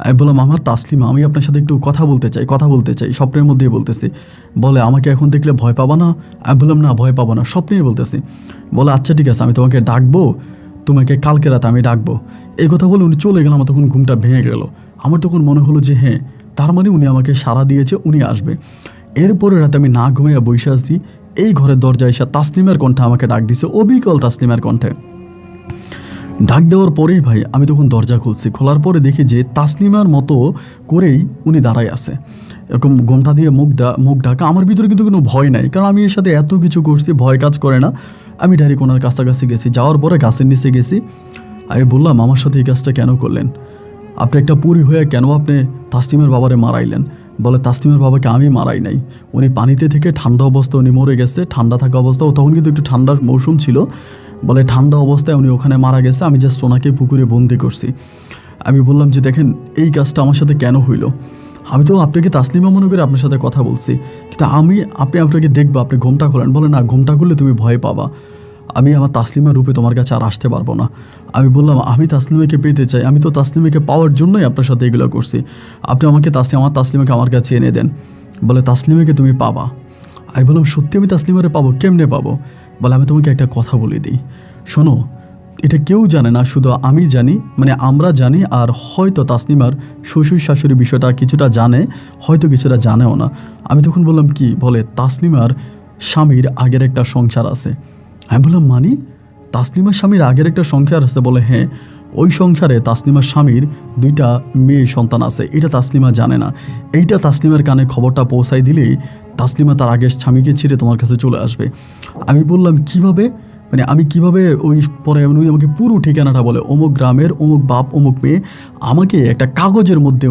আমি বললাম, আমার তাসলিমা, আমি আপনার সাথে একটু কথা বলতে চাই। স্বপ্নের মধ্যেই বলতেছি। বলে, আমাকে এখন দেখলে ভয় পাবা না? আমি বললাম, না ভয় পাবো না, স্বপ্নেই বলতেছি। বলে, আচ্ছা ঠিক আছে, আমি তোমাকে ডাকবো, তোমাকে কালকে রাতে আমি ডাকবো। এই কথা বলে উনি চলে গেল। আমার তখন ঘুমটা ভেঙে গেল। আমার তখন মনে হলো যে হ্যাঁ, তার মানে উনি আমাকে সাড়া দিয়েছে, উনি আসবে। এরপরে রাতে আমি না ঘুমিয়ে বসে আসছি, এই ঘরের দরজায় এসে তাসলিমার কণ্ঠে আমাকে ডাক দিছে, অবিকল তাসলিমার কণ্ঠে। ডাক দেওয়ার পরেই ভাই আমি তখন দরজা খুলছি, খোলার পরে দেখি যে তাসলিমার মতো করেই উনি দাঁড়ায় আছে, এরকম ঘোমটা দিয়ে মুখ ঢাকা। আমার ভিতরে কিন্তু কোনো ভয় নাই, কারণ আমি এর সাথে এত কিছু করছি, ভয় কাজ করে না। আমি ডাইরেক্ট ওনার কাছাকাছি গেছি, যাওয়ার পরে গাছের নিচে গেছি। আমি বললাম, আমার সাথে এই কাজটা কেন করলেন? আপনি একটা পুরী হয়ে কেন আপনি তাসলিমের বাবারে মারাইলেন? বলে, তাসলিমের বাবাকে আমি মারাই নাই, উনি পানিতে থেকে ঠান্ডা অবস্থা উনি মরে গেছে, ঠান্ডা থাকা অবস্থা, তখন কিন্তু একটু ঠান্ডার মৌসুম ছিল। বলে, ঠান্ডা অবস্থায় উনি ওখানে মারা গেছে, আমি জাস্ট ওনাকে পুকুরে বন্দি করছি। আমি বললাম যে দেখেন, এই কাজটা আমার সাথে কেন হইল? আমি তো আপনাকে তাসলিমা মনে করে আপনার সাথে কথা বলছি, কিন্তু আপনি আপনাকে দেখবো, আপনি ঘোমটা খোলেন। বলে, না, ঘোমটা খুললে তুমি ভয় পাবা, আমি আমার তাসলিমার রূপে তোমার কাছে আর আসতে পারবো না। আমি বললাম, আমি তাসলিমাকে পেতে চাই, আমি তো তাসলিমাকে পাওয়ার জন্যই আপনার সাথে এগুলো করছি, আপনি আমাকে আমার তাসলিমাকে আমার কাছে এনে দেন। বলে, তাসলিমাকে তুমি পাবা। আমি বললাম, সত্যি আমি তাসলিমারে পাবো? কেমনে পাবো? বলে, আমি তোমাকে একটা কথা বলে দিই, শোনো, এটা কেউ জানে না, শুধু আমি জানি, মানে আমরা জানি, আর হয়তো তাসলিমার শ্বশুর শাশুড়ি বিষয়টা কিছুটা জানে, হয়তো কিছুটা জানেও না। আমি তখন বললাম, কি? বলে, তাসলিমার স্বামীর আগের একটা সংসার আছে। আমি বললাম, মানে? তাসলিমার স্বামীর আগের একটা সংসার আছে? বলে, হ্যাঁ, ওই সংসারে তাসলিমার স্বামীর 2টা মেয়ে সন্তান আছে, এটা তাসলিমা জানে না। এইটা তাসলিমার কানে খবরটা পৌঁছাই দিলেই তাসলিমা তার আগের স্বামীকে ছেড়ে তোমার কাছে চলে আসবে। আমি বললাম, কিভাবে? মানে আমি কিভাবে? ওই পরে উনি আমাকে পুরো ঠিকানাটা বলে, অমুক গ্রামের অমুক বাপ অমুক মেয়ে। আমাকে একটা কাগজের মধ্যে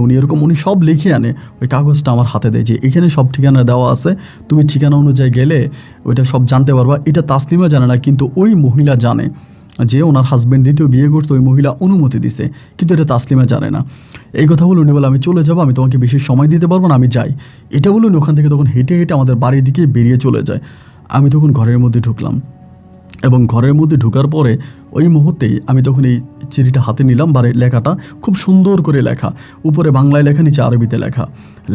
উনি সব লিখে আনে, ওই কাগজটা আমার হাতে দেয় যে এখানে সব ঠিকানা দেওয়া আছে, তুমি ঠিকানা অনুযায়ী গেলে ওইটা সব জানতে পারবা। এটা তাসলিমা জানে না, কিন্তু ওই মহিলা জানে যে ওনার হাজব্যান্ড দ্বিতীয় বিয়ে করছে, ওই মহিলা অনুমতি দিছে, কিন্তু এটা তাসলিমা জানে না। এই কথা বলে উনি বলে, আমি চলে যাবো, আমি তোমাকে বেশি সময় দিতে পারবো না, আমি যাই। এটা বলে উনি ওখান থেকে তখন হেঁটে হেঁটে আমাদের বাড়ির দিকে বেরিয়ে চলে যায়। আমি তখন ঘরের মধ্যে ঢুকলাম, এবং ঘরের মধ্যে ঢোকার পরে ওই মুহূর্তেই আমি তখন এই চিঠিটা হাতে নিলাম, বা লেখাটা খুব সুন্দর করে লেখা, উপরে বাংলায় লেখা, নিচে আরবিতে লেখা।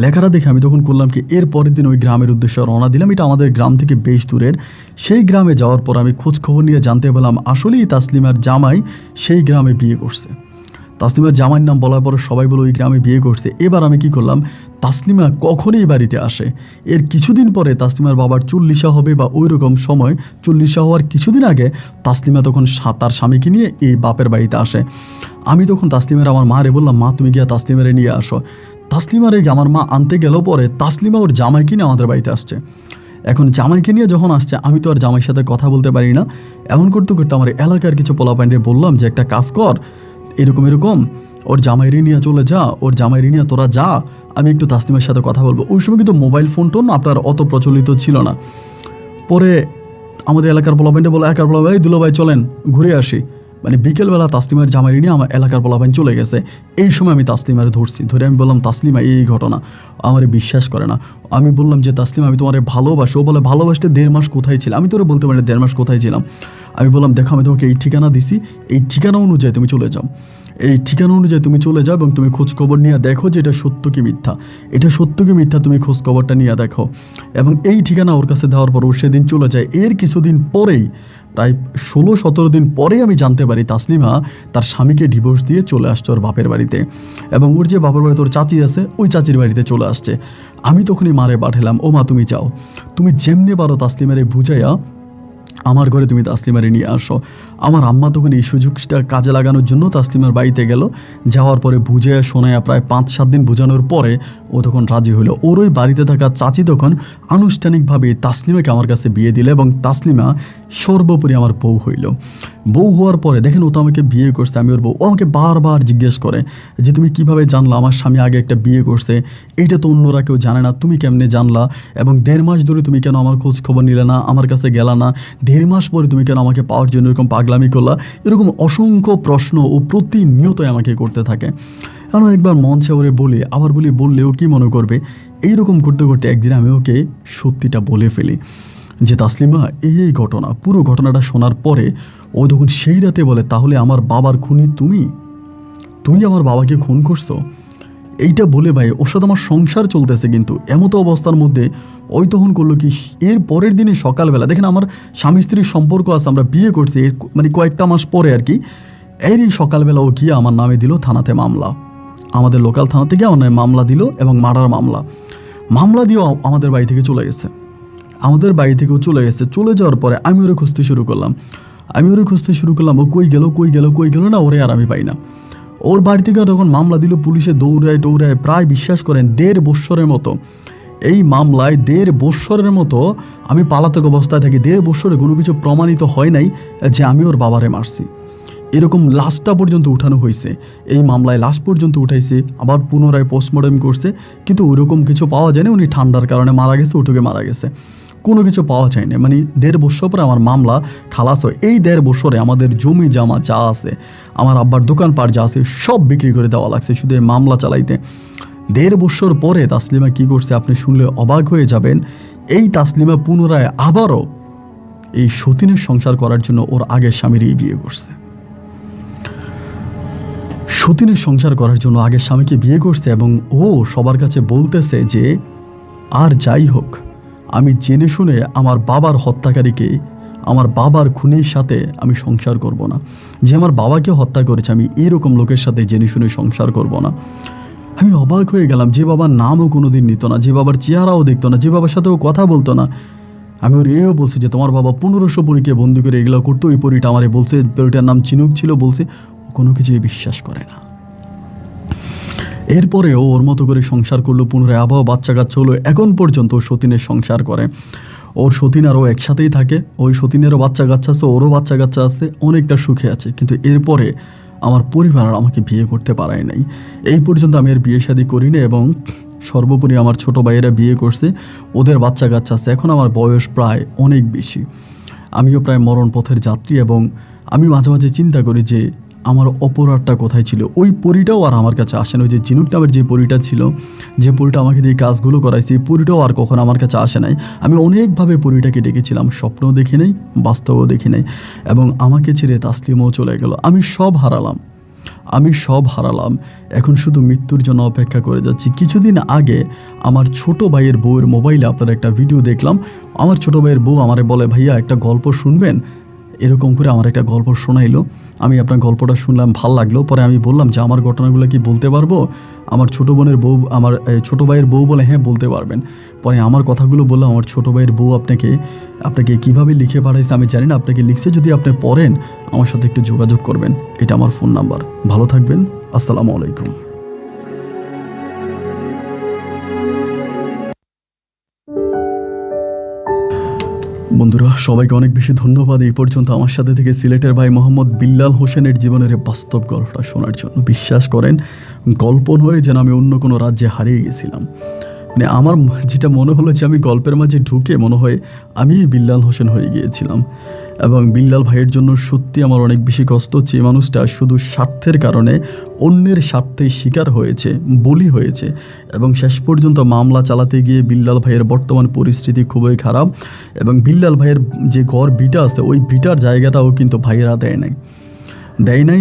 লেখাটা দেখে আমি তখন করলাম কি, এর পরের দিন ওই গ্রামের উদ্দেশ্যে রওনা দিলাম। এটা আমাদের গ্রাম থেকে বেশ দূরের। সেই গ্রামে যাওয়ার পর আমি খোঁজ খবর নিয়ে জানতে পারলাম আসলেই তাসলিমার জামাই সেই গ্রামে বিয়ে করছে। তাসলিমার জামাইয়ের নাম বলার পর সবাই বলে ওই গ্রামে বিয়ে করছে। এবার আমি কি করলাম, তাসলিমা কখনই বাড়িতে আসে, এর কিছুদিন পরে তাসলিমার বাবার 40 হবে বা ওই রকম সময়, 40 হওয়ার কিছুদিন আগে তাসলিমা তখন তার স্বামীকে নিয়ে এই বাপের বাড়িতে আসে। আমি তখন তাসলিমার আমার মারে বললাম, মা তুমি গিয়া তাসলিমারে নিয়ে আসো। তাসলিমারে আমার মা আনতে গেল, পরে তাসলিমা ওর জামাইকে নিয়ে আমাদের বাড়িতে আসছে। এখন জামাইকে নিয়ে যখন আসছে, আমি তো আর জামাইয়ের সাথে কথা বলতে পারি না। এমন করতে করতে আমার এলাকার কিছু পোলাপাইন্ডে বললাম যে একটা কাজ কর, এরকম ওর জামাইরে নিয়ে চলে যা, ওর জামাইরে নিয়ে তোরা যা, আমি একটু তাসলিমার সাথে কথা বলবো। ওই সময় কিন্তু মোবাইল ফোন আপনার অত প্রচলিত ছিল না। পরে আমাদের এলাকার পোলাপাইন্ডে বলে, এলাকার পোলাপাই, দুলাভাই চলেন ঘুরে আসি। মানে বিকেলবেলা তাসলিমার জামাইরে নিয়ে আমার এলাকার পোলাপাইন চলে গেছে। এই সময় আমি তাসলিমারে ধরে আমি বললাম, তাসলিমা এই ঘটনা। আমার বিশ্বাস করে না। আমি বললাম যে তাসলিমা, আমি তোমারে ভালোবাসি। ও বলে, ভালোবাসতে 1.5 মাস কোথায় ছিল? আমি তোরে বলতে পারি 1.5 মাস কোথায় ছিলাম। আমি বললাম, দেখো, আমি তোমাকে এই ঠিকানা দিছি, এই ঠিকানা অনুযায়ী তুমি চলে যাও, এই ঠিকানা অনুযায়ী তুমি চলে যাও, এবং তুমি খোঁজখবর নিয়ে দেখো যে এটা সত্য কি মিথ্যা। এটা সত্য কি মিথ্যা তুমি খোঁজখবরটা নিয়ে দেখো। এবং এই ঠিকানা ওর কাছে দেওয়ার পর ও সেদিন চলে যায়। এর কিছুদিন পরেই, প্রায় 16-17 দিন পরে আমি জানতে পারি তাসলিমা তার স্বামীকে ডিভোর্স দিয়ে চলে আসছে ওর বাপের বাড়িতে, এবং ওর যে বাপের বাড়িতে ওর চাচি আছে, ওই চাচির বাড়িতে চলে আসছে। আমি তখনই মারে পাঠালাম, ও মা তুমি যাও, তুমি যেমনি পারো তাসলিমারে বুঝাইয়া আমার ঘরে তুমি তাসলিমারে নিয়ে আসো। আমার আম্মা তখন এই সুযোগটা কাজে লাগানোর জন্য তাসলিমার বাড়িতে গেল। যাওয়ার পরে বুঝে শোনায় প্রায় 5-7 দিন বোঝানোর পরে ও তখন রাজি হলো। ওর ওই বাড়িতে থাকা চাচি তখন আনুষ্ঠানিকভাবে তাসলিমাকে আমার কাছে বিয়ে দিল, এবং তাসলিমা সর্বোপরি আমার বউ হইল। বউ হওয়ার পরে দেখেন, ও তো আমাকে বিয়ে করছে, আমি ওর বউ। ও আমাকে বারবার জিজ্ঞেস করে যে তুমি কিভাবে জানলা আমার স্বামী আগে একটা বিয়ে করছে, এইটা তো অন্যরা কেউ জানে না, তুমি কেমনে জানলা, এবং 1.5 মাস ধরে তুমি কেন আমার খোঁজ খবর নিলে না, আমার কাছে গেলা না, 1.5 মাস পরে তুমি কেন আমাকে পাওয়ার জন্য এরকম পাগলামি করলা। এরকম অসংখ্য প্রশ্ন ও প্রতিনিয়তই আমাকে করতে থাকে। কারণ একবার মঞ্চে ওরে বলি, আবার বললেও কি মনে করবে। এইরকম করতে করতে একদিন আমি ওকে সত্যিটা বলে ফেলি যে তাসলিমা, এই ঘটনা। পুরো ঘটনাটা শোনার পরে ও তখন সেই রাতে বলে, তাহলে আমার বাবার খুনি তুমি আমার বাবাকে খুন করছো? এইটা বলে ভাই, ওর সাথে আমার সংসার চলতেছে, কিন্তু এমতো অবস্থার মধ্যে ওই তখন করলো কি, এর পরের দিনে সকালবেলা, দেখেন আমার স্বামী স্ত্রীর সম্পর্ক আছে, আমরা বিয়ে করছি মানে কয়েকটা মাস পরে আর কি। এরই সকালবেলা ও গিয়ে আমার নামে দিল থানাতে মামলা, আমাদের লোকাল থানা থেকে আমার নামে মামলা দিল, এবং মার্ডার মামলা দিয়েও আমাদের বাড়ি থেকে চলে গেছে। চলে যাওয়ার পরে আমি ওরা খুঁজতে শুরু করলাম। আমি ওরে খুঁজতে শুরু করলাম, ও কই গেল না, ওরে আর আমি পাই না। ওর বাড়ি থেকে তখন মামলা দিল, পুলিশে দৌড়ায় প্রায় বিশ্বাস করেন 1.5 বৎসরের মতো। এই মামলায় 1.5 বৎসরের মতো আমি পালাতক অবস্থায় থাকি। 1.5 বৎসরে কোনো কিছু প্রমাণিত হয় নাই যে আমি ওর বাবারে মারছি। এরকম লাশটা পর্যন্ত উঠানো হয়েছে, এই মামলায় লাশ পর্যন্ত উঠাইছে, আবার পুনরায় পোস্টমর্টম করছে, কিন্তু ওইরকম কিছু পাওয়া যায়নি। উনি ঠান্ডার কারণে মারা গেছে, উঠুকে মারা গেছে, কোনো কিছু পাওয়া যায়নি। মানে 1.5 বৎসর পরে আমার মামলা খালাস হয়। এই 1.5 বৎসরে আমাদের জমি জামা যা আছে, আমার আব্বার দোকানপাট যা আছে, সব বিক্রি করে দেওয়া লাগছে শুধু এই মামলা চালাইতে। 1.5 বৎসর পরে তাসলিমা কি করছে আপনি শুনলে অবাক হয়ে যাবেন। এই তাসলিমা পুনরায় আবারও এই সতীনের সংসার করার জন্য ওর আগের স্বামীরই বিয়ে করছে। সতীনের সংসার করার জন্য আগের স্বামীকে বিয়ে করছে এবং ও সবার কাছে বলতেছে যে আর যাই হোক, আমি জেনে শুনে আমার বাবার হত্যাকারীকে, আমার বাবার খুনির সাথে আমি সংসার করব না। যে আমার বাবাকে হত্যা করেছে, আমি এরকম লোকের সাথে জেনে শুনে সংসার করব না। আমি অবাক হয়ে গেলাম, যে বাবার নামও কোনোদিন নিত না, যে বাবার চেহারাও দেখতো না, যে বাবার সাথেও কথা বলতো না। আমি ওর এও বলছি যে তোমার বাবা 1500 পরীকে বন্দি করে এগুলো করতো, ওই পরীটা আমারে বলছে, পরীটার নাম চিনুক ছিল, বলছে। ও কোনো কিছুই বিশ্বাস করে না। এরপরে ও ওর মতো করে সংসার করলো, পুনরায় আবহাওয়া বাচ্চা কাচ্চা হলো। এখন পর্যন্ত সতীনের সংসার করে। ওর সতীন আরও একসাথেই থাকে, ওই সতীনেরও বাচ্চা কাচ্চা আছে, ওরও বাচ্চা কাচ্চা আছে, অনেকটা সুখে আছে। কিন্তু এরপরে আমার পরিবার আর আমাকে বিয়ে করতে পারায় নাই। এই পর্যন্ত আমি আর বিয়ে শাদী করিনি এবং সর্বোপরি আমার ছোটো ভাইয়েরা বিয়ে করছে, ওদের বাচ্চা কাচ্চা আছে। এখন আমার বয়স প্রায় অনেক বেশি, আমিও প্রায় মরণ পথের যাত্রী এবং আমি মাঝে মাঝে চিন্তা করি যে আমার অপরাধটা কোথায় ছিল। ওই পরীটাও আর আমার কাছে আসে না। ওই যে ঝিনুক নামের যে পরীটা ছিল, যে পরীটা আমাকে দিয়ে কাজগুলো করাইছে, এই পরীটাও আর কখনো আমার কাছে আসে নাই। আমি অনেকভাবে পরীটাকে ডেকেছিলাম, স্বপ্নও দেখি নাই, বাস্তবও দেখি নাই, এবং আমাকে ছেড়ে তাসলিমও চলে গেল। আমি সব হারালাম। এখন শুধু মৃত্যুর জন্য অপেক্ষা করে যাচ্ছি। কিছুদিন আগে আমার ছোট ভাইয়ের বউয়ের মোবাইলে আপনার একটা ভিডিও দেখলাম। আমার ছোট ভাইয়ের বউ আমারে বলে, ভাইয়া একটা গল্প শুনবেন? এরকম করে আমার একটা গল্প শোনাইলো। আমি আপনার গল্পটা শুনলাম, ভাল লাগলো। পরে আমি বললাম যে আমার ঘটনাগুলো কি বলতে পারবো? আমার ছোটো বোনের বউ, আমার ছোটো ভাইয়ের বউ বলে হ্যাঁ বলতে পারবেন। পরে আমার কথাগুলো বললাম, আমার ছোটো ভাইয়ের বউ আপনাকে কীভাবে লিখে পাঠাইছে আমি জানি না, আপনাকে লিখছে। যদি আপনি পড়েন আমার সাথে একটু যোগাযোগ করবেন, এটা আমার ফোন নাম্বার। ভালো থাকবেন, আসসালামু আলাইকুম। বন্ধুরা, সবাইকে অনেক বেশি ধন্যবাদ এই পর্যন্ত আমার সাথে থেকে সিলেটের ভাই মোহাম্মদ বিল্লাল হোসেনের জীবনের বাস্তব গল্পটা শোনার জন্য। বিশ্বাস করেন, গল্প নয় যেন আমি অন্য কোনো রাজ্যে হারিয়ে গেছিলাম। মানে আমার যেটা মনে হলো যে আমি গল্পের মাঝে ঢুকে মনে হয় আমি বিল্লাল হোসেন হয়ে গিয়েছিলাম। এবং বিল্লাল ভাইয়ের জন্য সত্যি আমার অনেক বেশি কষ্ট হচ্ছে। এই মানুষটা শুধু স্বার্থের কারণে অন্যের স্বার্থে শিকার হয়েছে, বলি হয়েছে, এবং শেষ পর্যন্ত মামলা চালাতে গিয়ে বিল্লাল ভাইয়ের বর্তমান পরিস্থিতি খুবই খারাপ। এবং বিল্লাল ভাইয়ের যে ঘর ভিটা আছে, ওই ভিটার জায়গাটাও কিন্তু ভাইয়েরা দেয় নাই।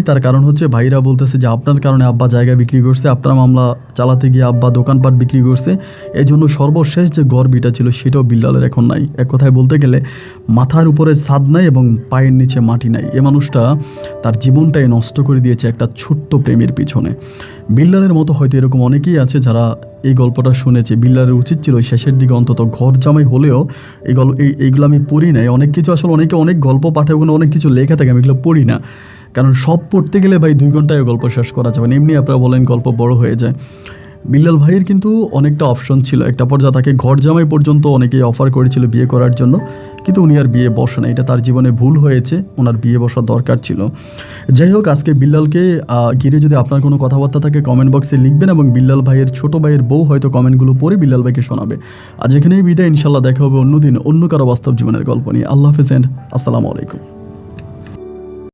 তার কারণ হচ্ছে ভাইরা বলতেছে যে আপনার কারণে আব্বা জায়গা বিক্রি করছে, আপনার মামলা চালাতে গিয়ে আব্বা দোকানপাট বিক্রি করছে, এই জন্য সর্বশেষ যে ঘর বিটা ছিল সেটাও বিল্লালের এখন নাই। এক কথায় বলতে গেলে মাথার উপরে ছাদ নাই এবং পায়ের নিচে মাটি নাই। এ মানুষটা তার জীবনটাই নষ্ট করে দিয়েছে একটা ছোট্ট প্রেমের পিছনে। বিল্লালের মতো হয়তো এরকম অনেকেই আছে যারা এই গল্পটা শুনেছে। বিল্লালের উচিত ছিল শেষের দিকে অন্তত ঘর জামাই হলেও এইগুলো আমি পড়ি নাই। অনেক কিছু আসলে অনেকে অনেক গল্প পাঠায়, ওখানে অনেক কিছু লেখা থাকে, আমি এগুলো পড়ি না। কারণ সব পড়তে গেলে ভাই 2 ঘন্টায় গল্প শেষ করা যাবে না। এমনি আপনারা বলেন গল্প বড় হয়ে যায়। বিল্লাল ভাইয়ের কিন্তু অনেকটা অপশন ছিল। একটা পর্যায়ে তাকে ঘর জামাই পর্যন্ত অনেকেই অফার করেছিল বিয়ে করার জন্য, কিন্তু উনি আর বিয়ে বসে না। এটা তার জীবনে ভুল হয়েছে, ওনার বিয়ে বসা দরকার ছিল। যাই হোক, আজকে বিল্লালকে ঘিরে যদি আপনার কোনো কথাবার্তা থাকে কমেন্ট বক্সে লিখবেন, এবং বিল্লাল ভাইয়ের ছোটো ভাইয়ের বউ হয়তো কমেন্টগুলো পড়ে বিল্লাল ভাইকে শোনাবে। আজ এখানেই বিদায়, ইনশাল্লাহ দেখা হবে অন্যদিন অন্য কারো বাস্তব জীবনের গল্প নিয়ে। আল্লাহ হাফেজ, আসসালামু আলাইকুম।